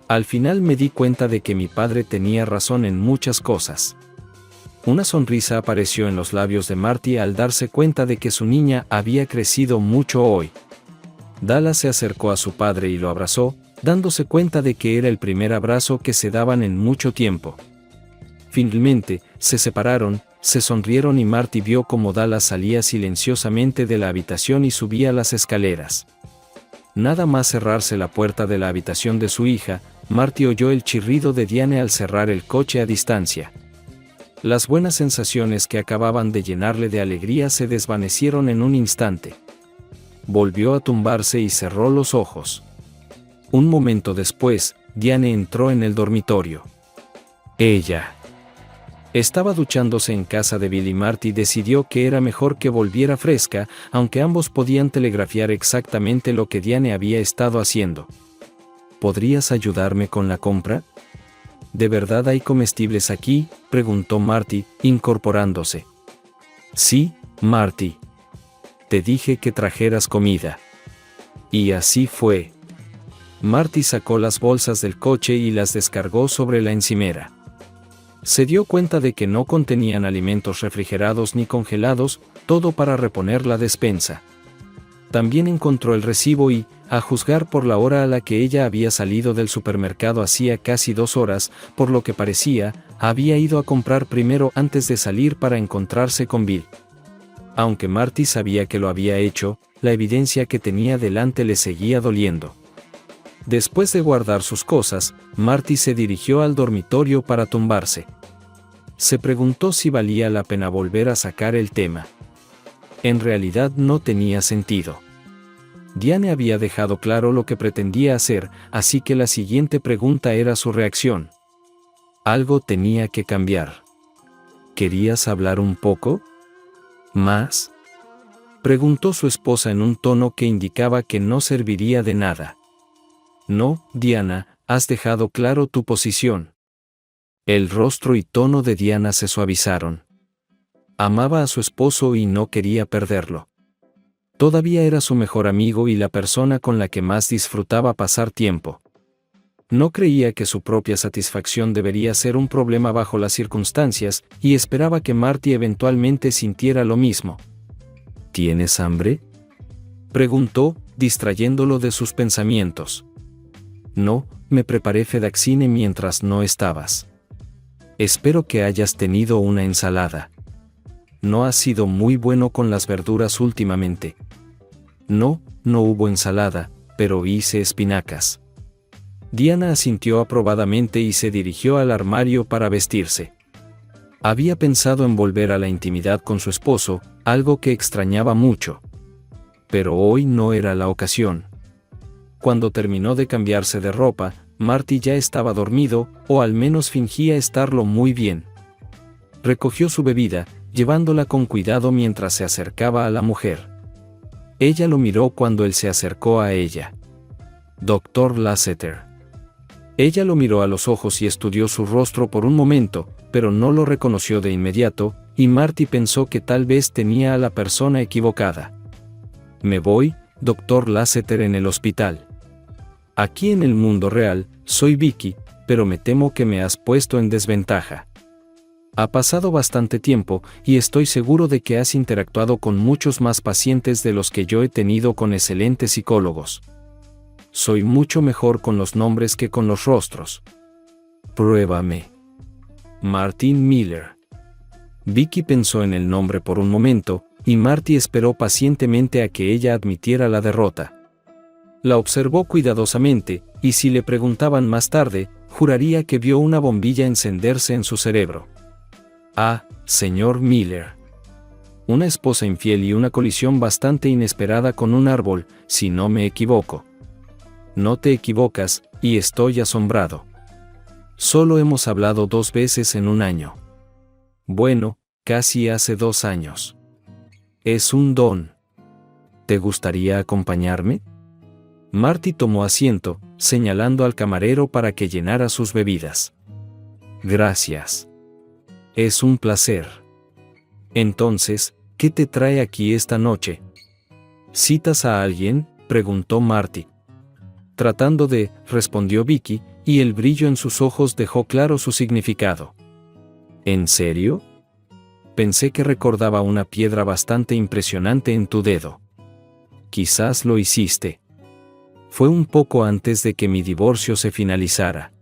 Al final me di cuenta de que mi padre tenía razón en muchas cosas. Una sonrisa apareció en los labios de Marty al darse cuenta de que su niña había crecido mucho hoy. Dallas se acercó a su padre y lo abrazó, dándose cuenta de que era el primer abrazo que se daban en mucho tiempo. Finalmente, se separaron, se sonrieron y Marty vio cómo Dallas salía silenciosamente de la habitación y subía las escaleras. Nada más cerrarse la puerta de la habitación de su hija, Marty oyó el chirrido de Diane al cerrar el coche a distancia. Las buenas sensaciones que acababan de llenarle de alegría se desvanecieron en un instante. Volvió a tumbarse y cerró los ojos. Un momento después, Diane entró en el dormitorio. Ella estaba duchándose en casa de Bill y Marty decidió que era mejor que volviera fresca, aunque ambos podían telegrafiar exactamente lo que Diane había estado haciendo. ¿Podrías ayudarme con la compra? ¿De verdad hay comestibles aquí?, preguntó Marty, incorporándose. Sí, Marty. Te dije que trajeras comida. Y así fue. Marty sacó las bolsas del coche y las descargó sobre la encimera. Se dio cuenta de que no contenían alimentos refrigerados ni congelados, todo para reponer la despensa. También encontró el recibo y, a juzgar por la hora a la que ella había salido del supermercado hacía casi 2 horas, por lo que parecía, había ido a comprar primero antes de salir para encontrarse con Bill. Aunque Marty sabía que lo había hecho, la evidencia que tenía delante le seguía doliendo. Después de guardar sus cosas, Marty se dirigió al dormitorio para tumbarse. Se preguntó si valía la pena volver a sacar el tema. En realidad no tenía sentido. Diane había dejado claro lo que pretendía hacer, así que la siguiente pregunta era su reacción. Algo tenía que cambiar. ¿Querías hablar un poco más?, preguntó su esposa en un tono que indicaba que no serviría de nada. No, Diana, has dejado claro tu posición. El rostro y tono de Diana se suavizaron. Amaba a su esposo y no quería perderlo. Todavía era su mejor amigo y la persona con la que más disfrutaba pasar tiempo. No creía que su propia satisfacción debería ser un problema bajo las circunstancias, y esperaba que Marty eventualmente sintiera lo mismo. ¿Tienes hambre?, preguntó, distrayéndolo de sus pensamientos. No, me preparé fetaxine mientras no estabas. Espero que hayas tenido una ensalada. No has sido muy bueno con las verduras últimamente. No, no hubo ensalada, pero hice espinacas. Diana asintió aprobadamente y se dirigió al armario para vestirse. Había pensado en volver a la intimidad con su esposo, algo que extrañaba mucho. Pero hoy no era la ocasión. Cuando terminó de cambiarse de ropa, Marty ya estaba dormido, o al menos fingía estarlo muy bien. Recogió su bebida, llevándola con cuidado mientras se acercaba a la mujer. Ella lo miró cuando él se acercó a ella. Dr. Lasseter. Ella lo miró a los ojos y estudió su rostro por un momento, pero no lo reconoció de inmediato, y Marty pensó que tal vez tenía a la persona equivocada. Me voy, Dr. Lasseter, en el hospital. Aquí en el mundo real, soy Vicky, pero me temo que me has puesto en desventaja. Ha pasado bastante tiempo, y estoy seguro de que has interactuado con muchos más pacientes de los que yo he tenido con excelentes psicólogos. Soy mucho mejor con los nombres que con los rostros. Pruébame. Martin Miller. Vicky pensó en el nombre por un momento, y Marty esperó pacientemente a que ella admitiera la derrota. La observó cuidadosamente, y si le preguntaban más tarde, juraría que vio una bombilla encenderse en su cerebro. Ah, señor Miller. Una esposa infiel y una colisión bastante inesperada con un árbol, si no me equivoco. No te equivocas, y estoy asombrado. Solo hemos hablado 2 veces en un año. Bueno, casi hace 2 años. Es un don. ¿Te gustaría acompañarme? Marty tomó asiento, señalando al camarero para que llenara sus bebidas. Gracias. Es un placer. Entonces, ¿qué te trae aquí esta noche? ¿Citas a alguien?, preguntó Marty. Tratando de, respondió Vicky, y el brillo en sus ojos dejó claro su significado. ¿En serio? Pensé que recordaba una piedra bastante impresionante en tu dedo. Quizás lo hiciste. Fue un poco antes de que mi divorcio se finalizara.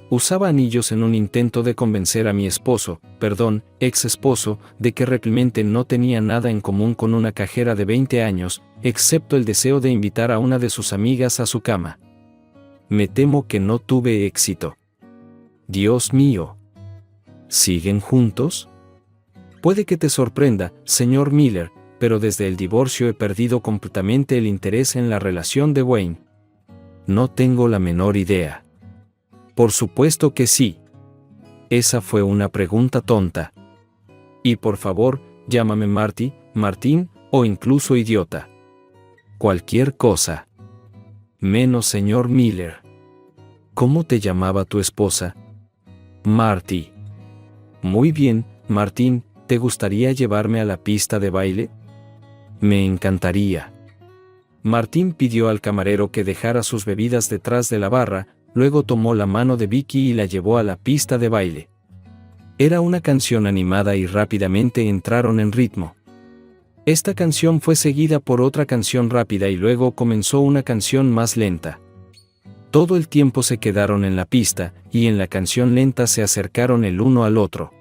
Usaba anillos en un intento de convencer a mi ex esposo, de que realmente no tenía nada en común con una cajera de 20 años, excepto el deseo de invitar a una de sus amigas a su cama. Me temo que no tuve éxito. Dios mío. ¿Siguen juntos? Puede que te sorprenda, señor Miller, pero desde el divorcio he perdido completamente el interés en la relación de Wayne. No tengo la menor idea. Por supuesto que sí. Esa fue una pregunta tonta. Y por favor, llámame Marty, Martín, o incluso idiota. Cualquier cosa. Menos señor Miller. ¿Cómo te llamaba tu esposa? Marty. Muy bien, Martín, ¿te gustaría llevarme a la pista de baile? Me encantaría. Martín pidió al camarero que dejara sus bebidas detrás de la barra, luego tomó la mano de Vicky y la llevó a la pista de baile. Era una canción animada y rápidamente entraron en ritmo. Esta canción fue seguida por otra canción rápida y luego comenzó una canción más lenta. Todo el tiempo se quedaron en la pista, y en la canción lenta se acercaron el uno al otro.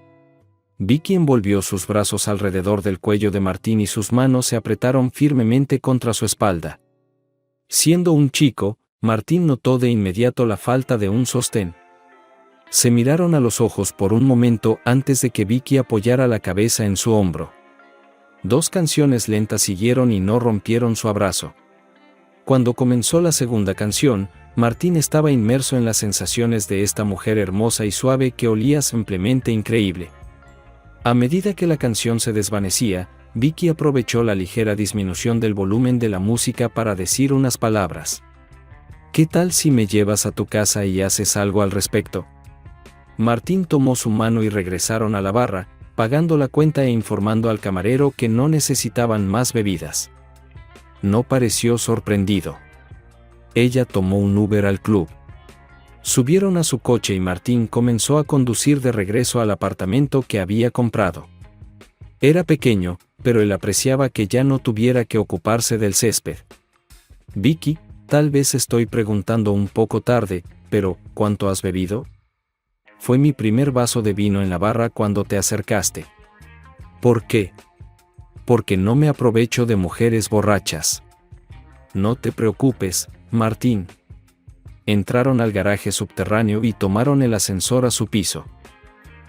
Vicky envolvió sus brazos alrededor del cuello de Martín y sus manos se apretaron firmemente contra su espalda. Siendo un chico, Martín notó de inmediato la falta de un sostén. Se miraron a los ojos por un momento antes de que Vicky apoyara la cabeza en su hombro. 2 canciones lentas siguieron y no rompieron su abrazo. Cuando comenzó la segunda canción, Martín estaba inmerso en las sensaciones de esta mujer hermosa y suave que olía simplemente increíble. A medida que la canción se desvanecía, Vicky aprovechó la ligera disminución del volumen de la música para decir unas palabras. ¿Qué tal si me llevas a tu casa y haces algo al respecto? Martín tomó su mano y regresaron a la barra, pagando la cuenta e informando al camarero que no necesitaban más bebidas. No pareció sorprendido. Ella tomó un Uber al club. Subieron a su coche y Martín comenzó a conducir de regreso al apartamento que había comprado. Era pequeño, pero él apreciaba que ya no tuviera que ocuparse del césped. Vicky, tal vez estoy preguntando un poco tarde, pero ¿cuánto has bebido? Fue mi primer vaso de vino en la barra cuando te acercaste. ¿Por qué? Porque no me aprovecho de mujeres borrachas. No te preocupes, Martín. Entraron al garaje subterráneo y tomaron el ascensor a su piso.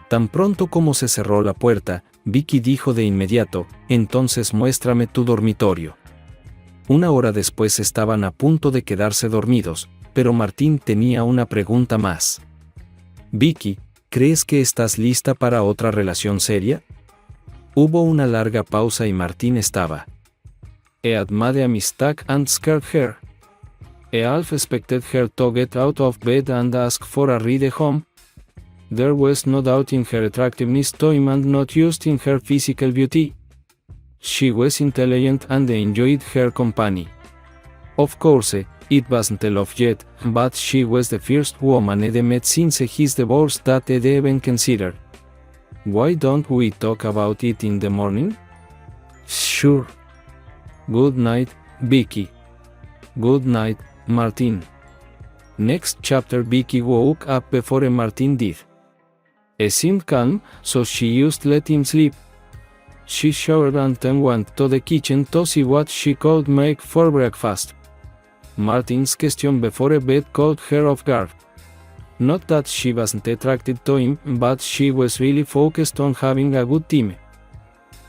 Tan pronto como se cerró la puerta, Vicky dijo de inmediato, entonces muéstrame tu dormitorio. 1 hora después estaban a punto de quedarse dormidos, pero Martín tenía una pregunta más. Vicky, ¿crees que estás lista para otra relación seria? Hubo una larga pausa y Martín estaba. He had made a mistake and scared her. He half expected her to get out of bed and ask for a ride home. There was no doubt in her attractiveness to him and not just in her physical beauty. She was intelligent and enjoyed her company. Of course, it wasn't love yet, but she was the first woman Ed met since his divorce that Ed even considered. Why don't we talk about it in the morning? Sure. Good night, Vicky. Good night, Martin. Next chapter. Vicky woke up before Martin did. He seemed calm, so she just let him sleep. She showered and then went to the kitchen to see what she could make for breakfast. Martin's question before bed caught her off guard. Not that she wasn't attracted to him, but she was really focused on having a good time.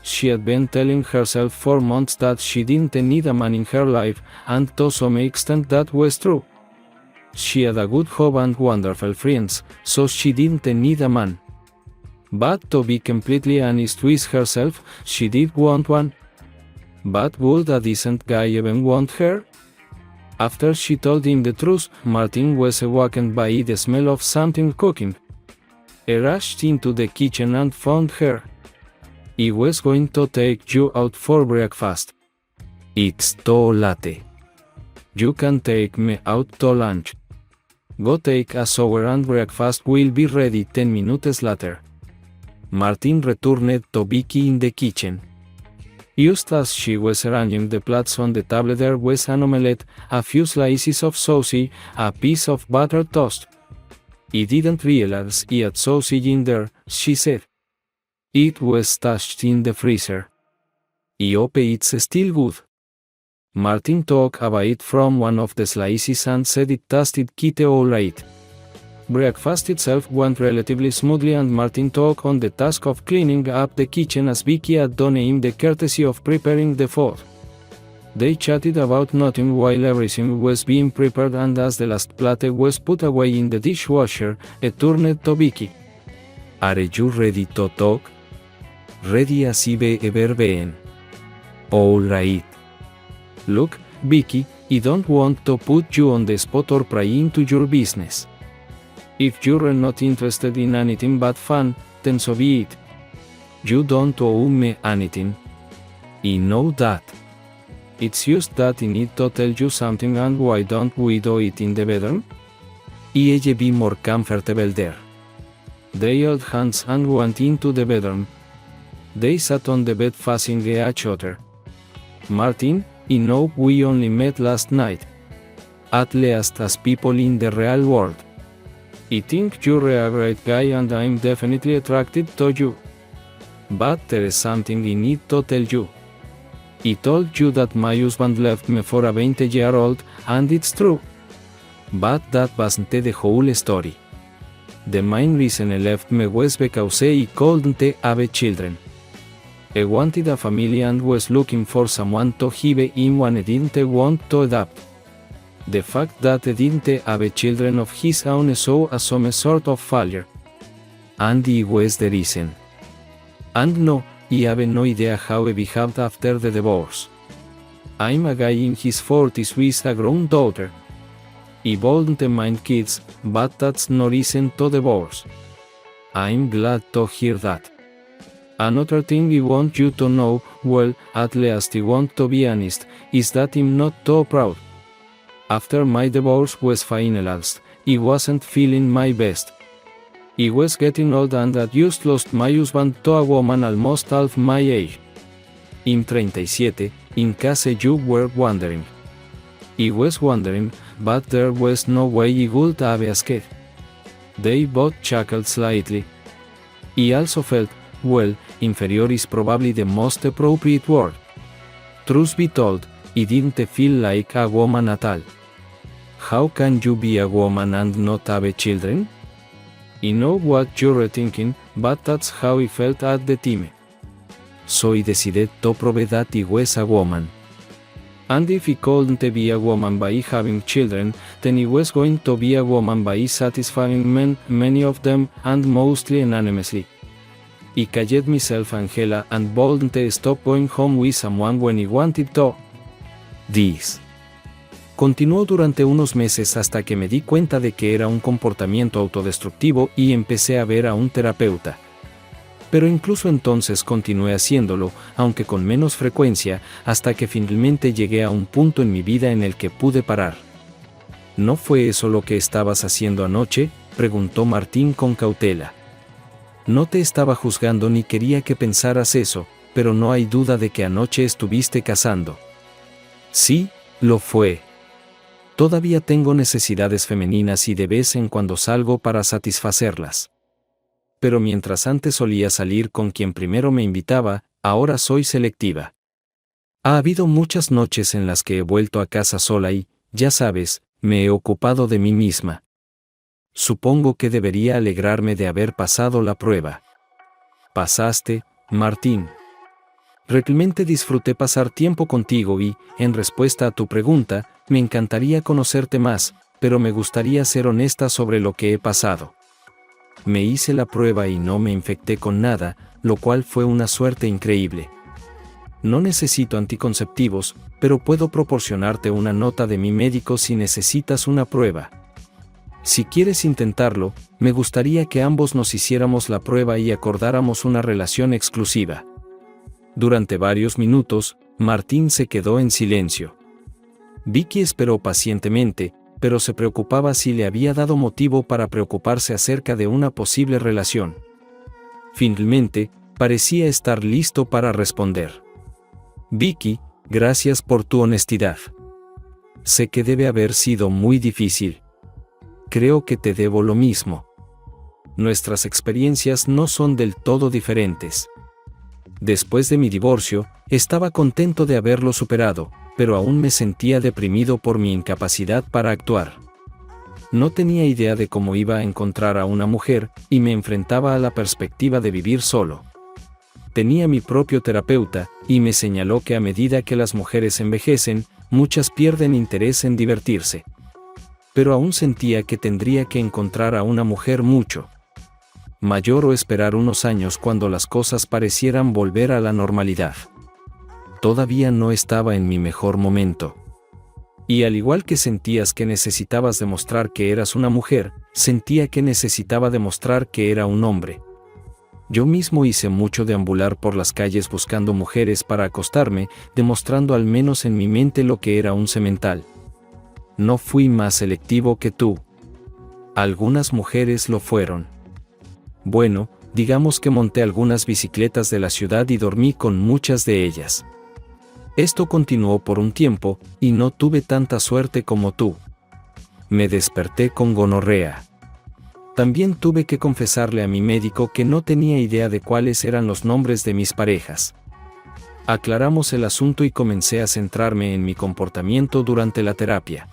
She had been telling herself for months that she didn't need a man in her life, and to some extent that was true. She had a good job and wonderful friends, so she didn't need a man. But to be completely honest with herself, she did want one. But would a decent guy even want her? After she told him the truth, Martin was awakened by the smell of something cooking. He rushed into the kitchen and found her. I was going to take you out for breakfast. It's too late. You can take me out to lunch. Go take a shower and breakfast will be ready 10 minutes later. Martin returned to Vicky in the kitchen. Just as she was arranging the plates on the table there was an omelette, a few slices of sausage, a piece of buttered toast. I didn't realize he had sausage in there, she said. It was stashed in the freezer. I hope it's still good. Martin took a bite from one of the slices and said it tasted quite alright. Breakfast itself went relatively smoothly and Martin took on the task of cleaning up the kitchen as Vicky had done him the courtesy of preparing the food. They chatted about nothing while everything was being prepared, and as the last plate was put away in the dishwasher, he turned to Vicky. Are you ready to talk? Ready as I've ever been. Alright. Look, Vicky, I don't want to put you on the spot or pry into your business. If you're not interested in anything but fun, then so be it. You don't owe me anything. I know that. It's just that I need to tell you something, and why don't we do it in the bedroom? I'll be more comfortable there. They held hands and went into the bedroom. They sat on the bed facing each other. Martin, I know we only met last night. At least as people in the real world. I think you're a great guy and I'm definitely attracted to you. But there is something I need to tell you. I told you that my husband left me for a 20-year-old, and it's true. But that wasn't the whole story. The main reason I left me was because I couldn't have children. I wanted a family and was looking for someone to have in when I didn't want to adopt. The fact that I didn't have children of his own saw as some sort of failure. And it was the reason. And no, I have no idea how I behaved after the divorce. I'm a guy in his 40s with a grown daughter. I wouldn't mind kids, but that's no reason to divorce. I'm glad to hear that. Another thing I want you to know, well, at least I want to be honest, is that I'm not too proud. After my divorce was finalized, I wasn't feeling my best. I was getting old and I just lost my husband to a woman almost half my age. I'm 37, in case you were wondering. I was wondering, but there was no way I would have asked. They both chuckled slightly. I also felt, well, inferior is probably the most appropriate word. Truth be told, I didn't feel like a woman at all. How can you be a woman and not have children? I know what you're thinking, but that's how I felt at the time. So I decided to prove that I was a woman. And if I couldn't be a woman by having children, then I was going to be a woman by satisfying men, many of them, and mostly anonymously. I called myself Angela and wouldn't stop going home with someone when I wanted to. This continuó durante unos meses hasta que me di cuenta de que era un comportamiento autodestructivo y empecé a ver a un terapeuta. Pero incluso entonces continué haciéndolo, aunque con menos frecuencia, hasta que finalmente llegué a un punto en mi vida en el que pude parar. ¿No fue eso lo que estabas haciendo anoche?, preguntó Martín con cautela. No te estaba juzgando ni quería que pensaras eso, pero no hay duda de que anoche estuviste cazando. Sí, lo fue. Todavía tengo necesidades femeninas y de vez en cuando salgo para satisfacerlas. Pero mientras antes solía salir con quien primero me invitaba, ahora soy selectiva. Ha habido muchas noches en las que he vuelto a casa sola y, ya sabes, me he ocupado de mí misma. Supongo que debería alegrarme de haber pasado la prueba. Pasaste, Martín. Realmente disfruté pasar tiempo contigo y, en respuesta a tu pregunta, me encantaría conocerte más, pero me gustaría ser honesta sobre lo que he pasado. Me hice la prueba y no me infecté con nada, lo cual fue una suerte increíble. No necesito anticonceptivos, pero puedo proporcionarte una nota de mi médico si necesitas una prueba. Si quieres intentarlo, me gustaría que ambos nos hiciéramos la prueba y acordáramos una relación exclusiva. Durante varios minutos, Martín se quedó en silencio. Vicky esperó pacientemente, pero se preocupaba si le había dado motivo para preocuparse acerca de una posible relación. Finalmente, parecía estar listo para responder. Vicky, gracias por tu honestidad. Sé que debe haber sido muy difícil. Creo que te debo lo mismo. Nuestras experiencias no son del todo diferentes. Después de mi divorcio, estaba contento de haberlo superado, pero aún me sentía deprimido por mi incapacidad para actuar. No tenía idea de cómo iba a encontrar a una mujer, y me enfrentaba a la perspectiva de vivir solo. Tenía mi propio terapeuta, y me señaló que a medida que las mujeres envejecen, muchas pierden interés en divertirse. Pero aún sentía que tendría que encontrar a una mujer mucho mayor o esperar unos años cuando las cosas parecieran volver a la normalidad. Todavía no estaba en mi mejor momento. Y al igual que sentías que necesitabas demostrar que eras una mujer, sentía que necesitaba demostrar que era un hombre. Yo mismo hice mucho deambular por las calles buscando mujeres para acostarme, demostrando al menos en mi mente lo que era un semental. No fui más selectivo que tú. Algunas mujeres lo fueron. Bueno, digamos que monté algunas bicicletas de la ciudad y dormí con muchas de ellas. Esto continuó por un tiempo, y no tuve tanta suerte como tú. Me desperté con gonorrea. También tuve que confesarle a mi médico que no tenía idea de cuáles eran los nombres de mis parejas. Aclaramos el asunto y comencé a centrarme en mi comportamiento durante la terapia.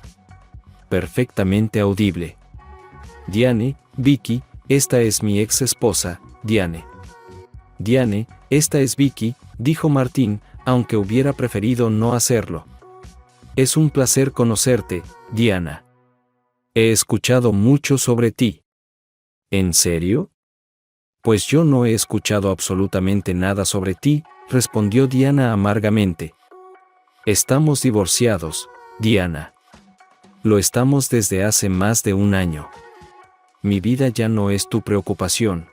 Perfectamente audible. Diane, Vicky, esta es mi ex esposa, Diane. Diane, esta es Vicky, dijo Martín, aunque hubiera preferido no hacerlo. Es un placer conocerte, Diana. He escuchado mucho sobre ti. ¿En serio? Pues yo no he escuchado absolutamente nada sobre ti, respondió Diana amargamente. Estamos divorciados, Diana. Lo estamos desde hace más de un año. Mi vida ya no es tu preocupación.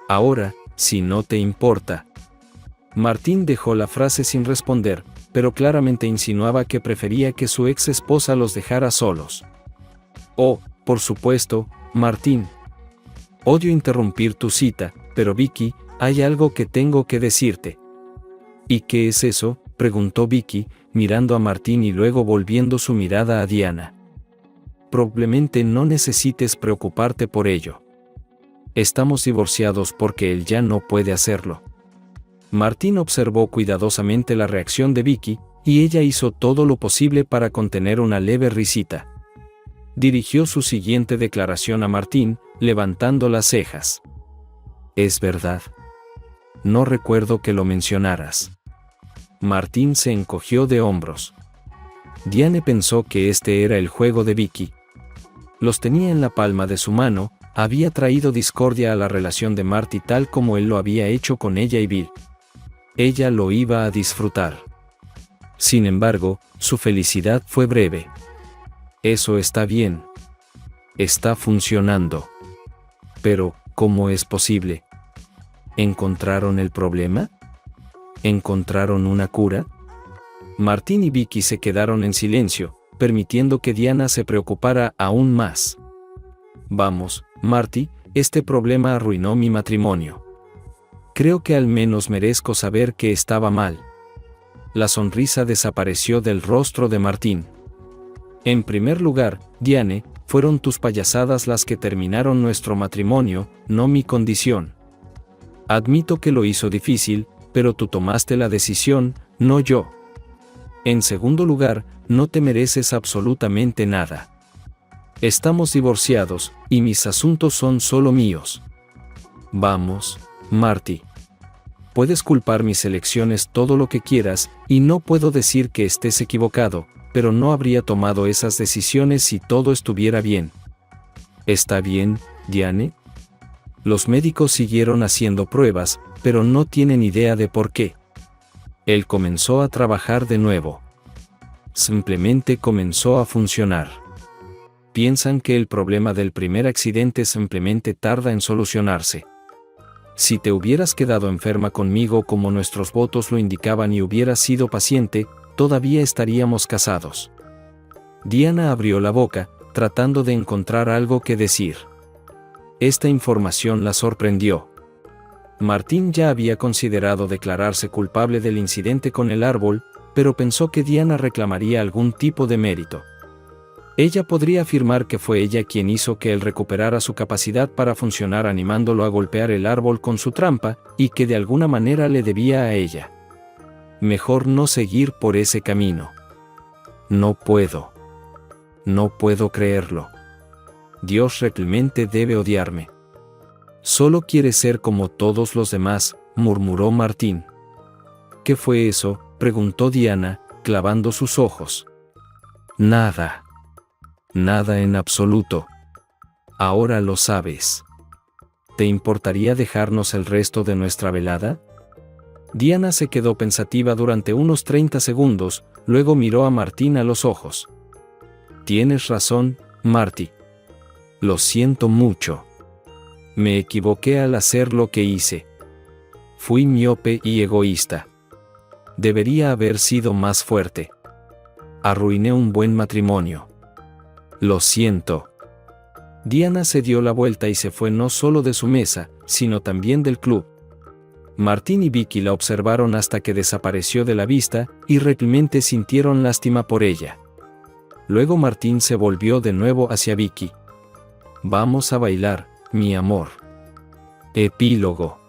Ahora, si no te importa. Martín dejó la frase sin responder, pero claramente insinuaba que prefería que su ex esposa los dejara solos. Oh, por supuesto, Martín. Odio interrumpir tu cita, pero Vicky, hay algo que tengo que decirte. ¿Y qué es eso?, preguntó Vicky, mirando a Martín y luego volviendo su mirada a Diana. Probablemente no necesites preocuparte por ello. Estamos divorciados porque él ya no puede hacerlo. Martín observó cuidadosamente la reacción de Vicky, y ella hizo todo lo posible para contener una leve risita. Dirigió su siguiente declaración a Martín, levantando las cejas. ¿Es verdad? No recuerdo que lo mencionaras. Martín se encogió de hombros. Diane pensó que este era el juego de Vicky. Los tenía en la palma de su mano, había traído discordia a la relación de Marty tal como él lo había hecho con ella y Bill. Ella lo iba a disfrutar. Sin embargo, su felicidad fue breve. Eso está bien. Está funcionando. Pero, ¿cómo es posible? ¿Encontraron el problema? ¿Encontraron una cura? Martín y Vicky se quedaron en silencio, permitiendo que Diana se preocupara aún más. Vamos, Marty, este problema arruinó mi matrimonio. Creo que al menos merezco saber que estaba mal. La sonrisa desapareció del rostro de Martín. En primer lugar, Diane, fueron tus payasadas las que terminaron nuestro matrimonio, no mi condición. Admito que lo hizo difícil, pero tú tomaste la decisión, no yo. En segundo lugar, no te mereces absolutamente nada. Estamos divorciados, y mis asuntos son solo míos. Vamos, Marty. Puedes culpar mis elecciones todo lo que quieras, y no puedo decir que estés equivocado, pero no habría tomado esas decisiones si todo estuviera bien. ¿Está bien, Diane? Los médicos siguieron haciendo pruebas, pero no tienen idea de por qué. Él comenzó a trabajar de nuevo. Simplemente comenzó a funcionar. Piensan que el problema del primer accidente simplemente tarda en solucionarse. Si te hubieras quedado enferma conmigo como nuestros votos lo indicaban y hubieras sido paciente, todavía estaríamos casados. Diana abrió la boca, tratando de encontrar algo que decir. Esta información la sorprendió. Martín ya había considerado declararse culpable del incidente con el árbol, pero pensó que Diana reclamaría algún tipo de mérito. Ella podría afirmar que fue ella quien hizo que él recuperara su capacidad para funcionar animándolo a golpear el árbol con su trampa, y que de alguna manera le debía a ella. Mejor no seguir por ese camino. No puedo. No puedo creerlo. Dios realmente debe odiarme. Solo quiere ser como todos los demás, murmuró Martín. ¿Qué fue eso?, preguntó Diana, clavando sus ojos. Nada. Nada en absoluto. Ahora lo sabes. ¿Te importaría dejarnos el resto de nuestra velada? Diana se quedó pensativa durante unos 30 segundos, luego miró a Martín a los ojos. Tienes razón, Marty. Lo siento mucho. Me equivoqué al hacer lo que hice. Fui miope y egoísta. Debería haber sido más fuerte. Arruiné un buen matrimonio. Lo siento. Diana se dio la vuelta y se fue no solo de su mesa, sino también del club. Martín y Vicky la observaron hasta que desapareció de la vista, y realmente sintieron lástima por ella. Luego Martín se volvió de nuevo hacia Vicky. Vamos a bailar, mi amor. Epílogo.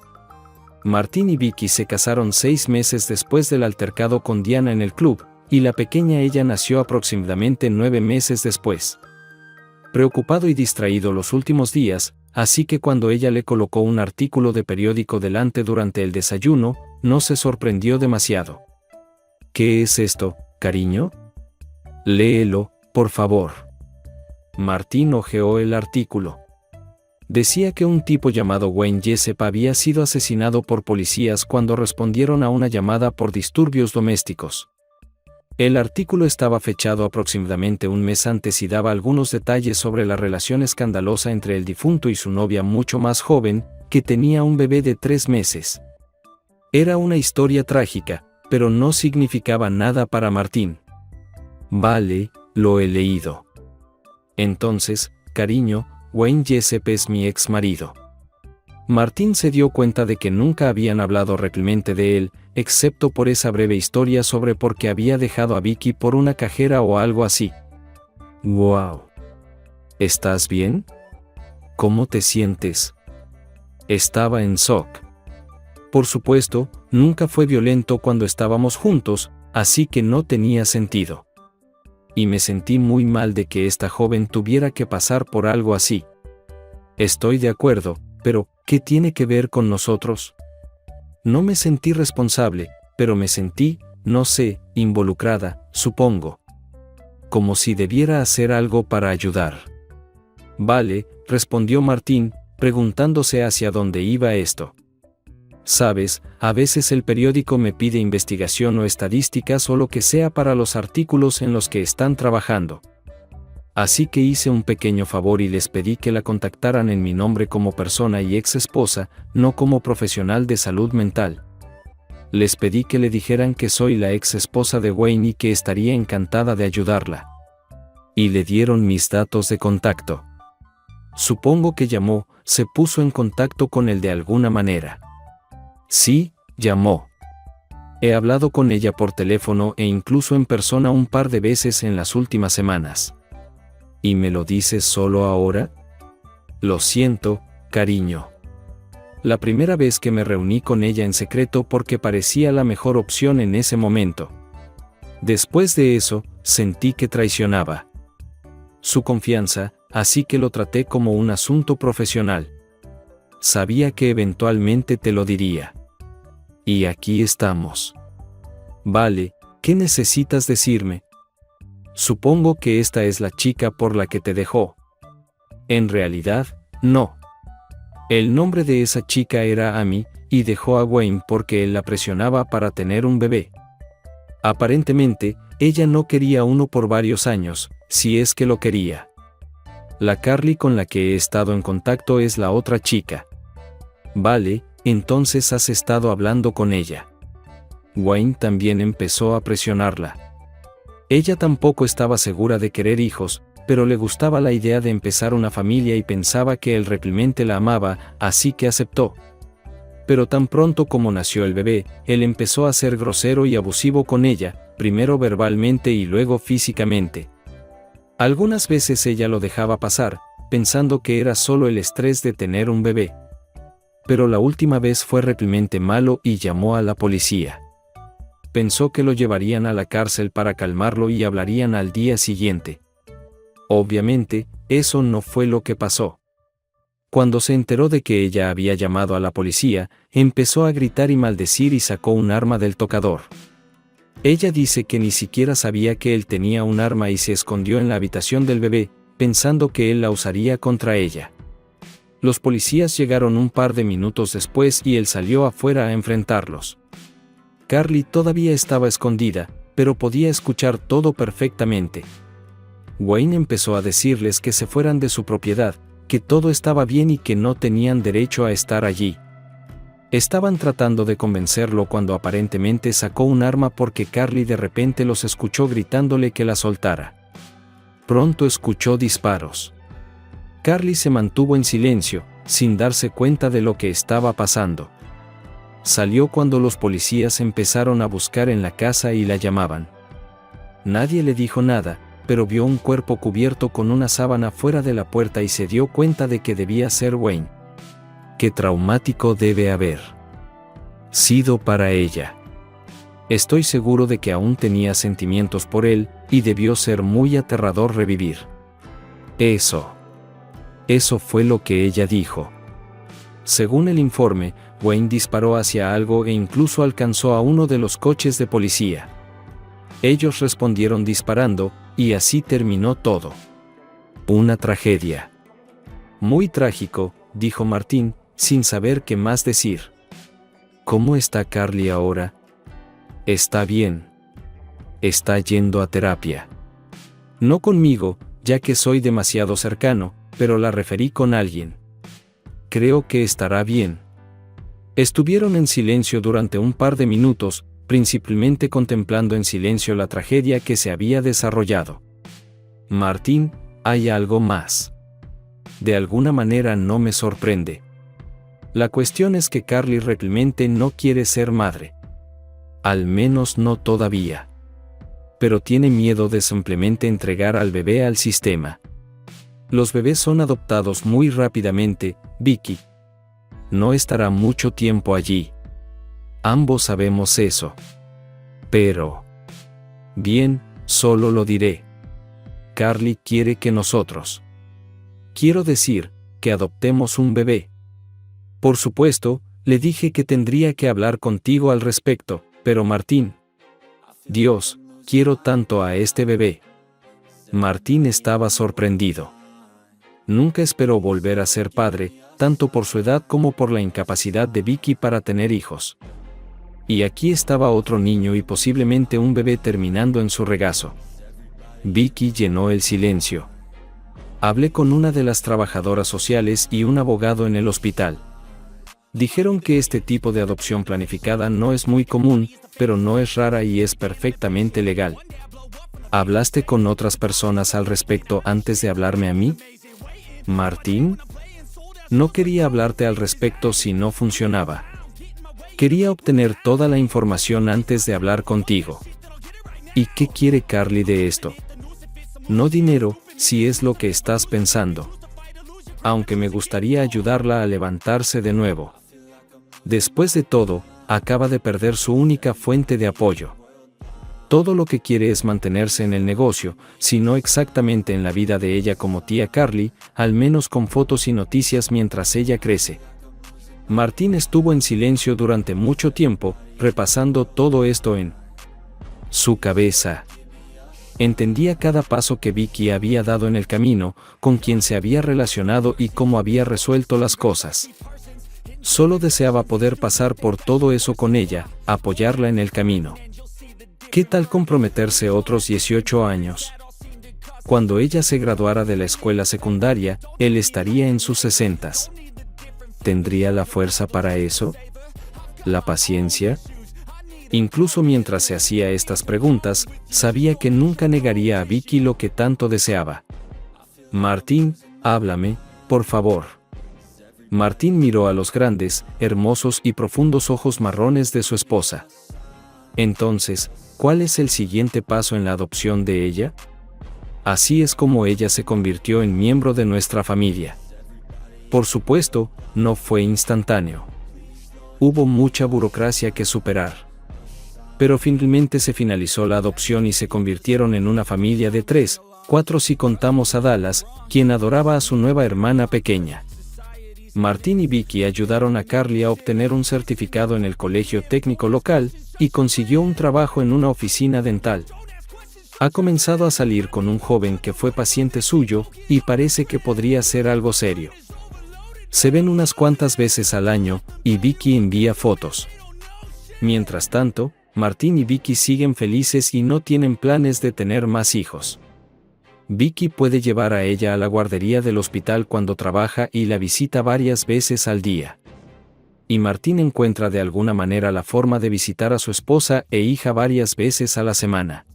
Martín y Vicky se casaron 6 meses después del altercado con Diana en el club, y la pequeña ella nació aproximadamente 9 meses después. Preocupado y distraído los últimos días, así que cuando ella le colocó un artículo de periódico delante durante el desayuno, no se sorprendió demasiado. ¿Qué es esto, cariño? Léelo, por favor. Martín hojeó el artículo. Decía que un tipo llamado Wayne Jessup había sido asesinado por policías cuando respondieron a una llamada por disturbios domésticos. El artículo estaba fechado aproximadamente un mes antes y daba algunos detalles sobre la relación escandalosa entre el difunto y su novia mucho más joven, que tenía un bebé de 3 meses. Era una historia trágica, pero no significaba nada para Martín. Vale, lo he leído. Entonces, cariño, Wayne Jessup es mi ex marido. Martín se dio cuenta de que nunca habían hablado realmente de él, excepto por esa breve historia sobre por qué había dejado a Vicky por una cajera o algo así. ¡Wow! ¿Estás bien? ¿Cómo te sientes? Estaba en shock. Por supuesto, nunca fue violento cuando estábamos juntos, así que no tenía sentido. Y me sentí muy mal de que esta joven tuviera que pasar por algo así. Estoy de acuerdo, pero ¿qué tiene que ver con nosotros? No me sentí responsable, pero me sentí, no sé, involucrada, supongo. Como si debiera hacer algo para ayudar. Vale, respondió Martín, preguntándose hacia dónde iba esto. Sabes, a veces el periódico me pide investigación o estadísticas o lo que sea para los artículos en los que están trabajando. Así que hice un pequeño favor y les pedí que la contactaran en mi nombre como persona y ex esposa, no como profesional de salud mental. Les pedí que le dijeran que soy la ex esposa de Wayne y que estaría encantada de ayudarla. Y le dieron mis datos de contacto. Supongo que llamó, se puso en contacto con él de alguna manera. Sí, llamó. He hablado con ella por teléfono e incluso en persona un par de veces en las últimas semanas. ¿Y me lo dices solo ahora? Lo siento, cariño. La primera vez que me reuní con ella en secreto porque parecía la mejor opción en ese momento. Después de eso, sentí que traicionaba su confianza, así que lo traté como un asunto profesional. Sabía que eventualmente te lo diría. Y aquí estamos. Vale, ¿qué necesitas decirme? Supongo que esta es la chica por la que te dejó. En realidad, no. El nombre de esa chica era Amy, y dejó a Wayne porque él la presionaba para tener un bebé. Aparentemente, ella no quería uno por varios años, si es que lo quería. La Carly con la que he estado en contacto es la otra chica. Vale, entonces has estado hablando con ella. Wayne también empezó a presionarla. Ella tampoco estaba segura de querer hijos, pero le gustaba la idea de empezar una familia y pensaba que él realmente la amaba, así que aceptó. Pero tan pronto como nació el bebé, él empezó a ser grosero y abusivo con ella, primero verbalmente y luego físicamente. Algunas veces ella lo dejaba pasar, pensando que era solo el estrés de tener un bebé. Pero la última vez fue realmente malo y llamó a la policía. Pensó que lo llevarían a la cárcel para calmarlo y hablarían al día siguiente. Obviamente, eso no fue lo que pasó. Cuando se enteró de que ella había llamado a la policía, empezó a gritar y maldecir y sacó un arma del tocador. Ella dice que ni siquiera sabía que él tenía un arma y se escondió en la habitación del bebé, pensando que él la usaría contra ella. Los policías llegaron un par de minutos después y él salió afuera a enfrentarlos. Carly todavía estaba escondida, pero podía escuchar todo perfectamente. Wayne empezó a decirles que se fueran de su propiedad, que todo estaba bien y que no tenían derecho a estar allí. Estaban tratando de convencerlo cuando aparentemente sacó un arma porque Carly de repente los escuchó gritándole que la soltara. Pronto escuchó disparos. Carly se mantuvo en silencio, sin darse cuenta de lo que estaba pasando. Salió cuando los policías empezaron a buscar en la casa y la llamaban. Nadie le dijo nada, pero vio un cuerpo cubierto con una sábana fuera de la puerta y se dio cuenta de que debía ser Wayne. Qué traumático debe haber sido para ella. Estoy seguro de que aún tenía sentimientos por él, y debió ser muy aterrador revivir eso. Eso fue lo que ella dijo. Según el informe, Wayne disparó hacia algo e incluso alcanzó a uno de los coches de policía. Ellos respondieron disparando, y así terminó todo. Una tragedia. Muy trágico, dijo Martín, sin saber qué más decir. ¿Cómo está Carly ahora? Está bien. Está yendo a terapia. No conmigo, ya que soy demasiado cercano, pero la referí con alguien. Creo que estará bien. Estuvieron en silencio durante un par de minutos, principalmente contemplando en silencio la tragedia que se había desarrollado. Martín, hay algo más. De alguna manera no me sorprende. La cuestión es que Carly realmente no quiere ser madre. Al menos no todavía. Pero tiene miedo de simplemente entregar al bebé al sistema. Los bebés son adoptados muy rápidamente, Vicky. No estará mucho tiempo allí. Ambos sabemos eso. Pero... bien, solo lo diré. Carly quiere que nosotros... quiero decir, que adoptemos un bebé. Por supuesto, le dije que tendría que hablar contigo al respecto, pero Martín... Dios, quiero tanto a este bebé. Martín estaba sorprendido. Nunca esperó volver a ser padre, tanto por su edad como por la incapacidad de Vicky para tener hijos. Y aquí estaba otro niño y posiblemente un bebé terminando en su regazo. Vicky llenó el silencio. Hablé con una de las trabajadoras sociales y un abogado en el hospital. Dijeron que este tipo de adopción planificada no es muy común, pero no es rara y es perfectamente legal. ¿Hablaste con otras personas al respecto antes de hablarme a mí? Martín, no quería hablarte al respecto si no funcionaba. Quería obtener toda la información antes de hablar contigo. ¿Y qué quiere Carly de esto? No dinero, si es lo que estás pensando. Aunque me gustaría ayudarla a levantarse de nuevo. Después de todo, acaba de perder su única fuente de apoyo. Todo lo que quiere es mantenerse en el negocio, si no exactamente en la vida de ella como tía Carly, al menos con fotos y noticias mientras ella crece. Martín estuvo en silencio durante mucho tiempo, repasando todo esto en su cabeza. Entendía cada paso que Vicky había dado en el camino, con quién se había relacionado y cómo había resuelto las cosas. Solo deseaba poder pasar por todo eso con ella, apoyarla en el camino. ¿Qué tal comprometerse otros 18 años? Cuando ella se graduara de la escuela secundaria, él estaría en sus 60s. ¿Tendría la fuerza para eso? ¿La paciencia? Incluso mientras se hacía estas preguntas, sabía que nunca negaría a Vicky lo que tanto deseaba. Martín, háblame, por favor. Martín miró a los grandes, hermosos y profundos ojos marrones de su esposa. Entonces, ¿cuál es el siguiente paso en la adopción de ella? Así es como ella se convirtió en miembro de nuestra familia. Por supuesto, no fue instantáneo. Hubo mucha burocracia que superar. Pero finalmente se finalizó la adopción y se convirtieron en una familia de 3, 4 si contamos a Dallas, quien adoraba a su nueva hermana pequeña. Martín y Vicky ayudaron a Carly a obtener un certificado en el colegio técnico local, y consiguió un trabajo en una oficina dental. Ha comenzado a salir con un joven que fue paciente suyo, y parece que podría ser algo serio. Se ven unas cuantas veces al año, y Vicky envía fotos. Mientras tanto, Martín y Vicky siguen felices y no tienen planes de tener más hijos. Vicky puede llevar a ella a la guardería del hospital cuando trabaja y la visita varias veces al día. Y Martín encuentra de alguna manera la forma de visitar a su esposa e hija varias veces a la semana.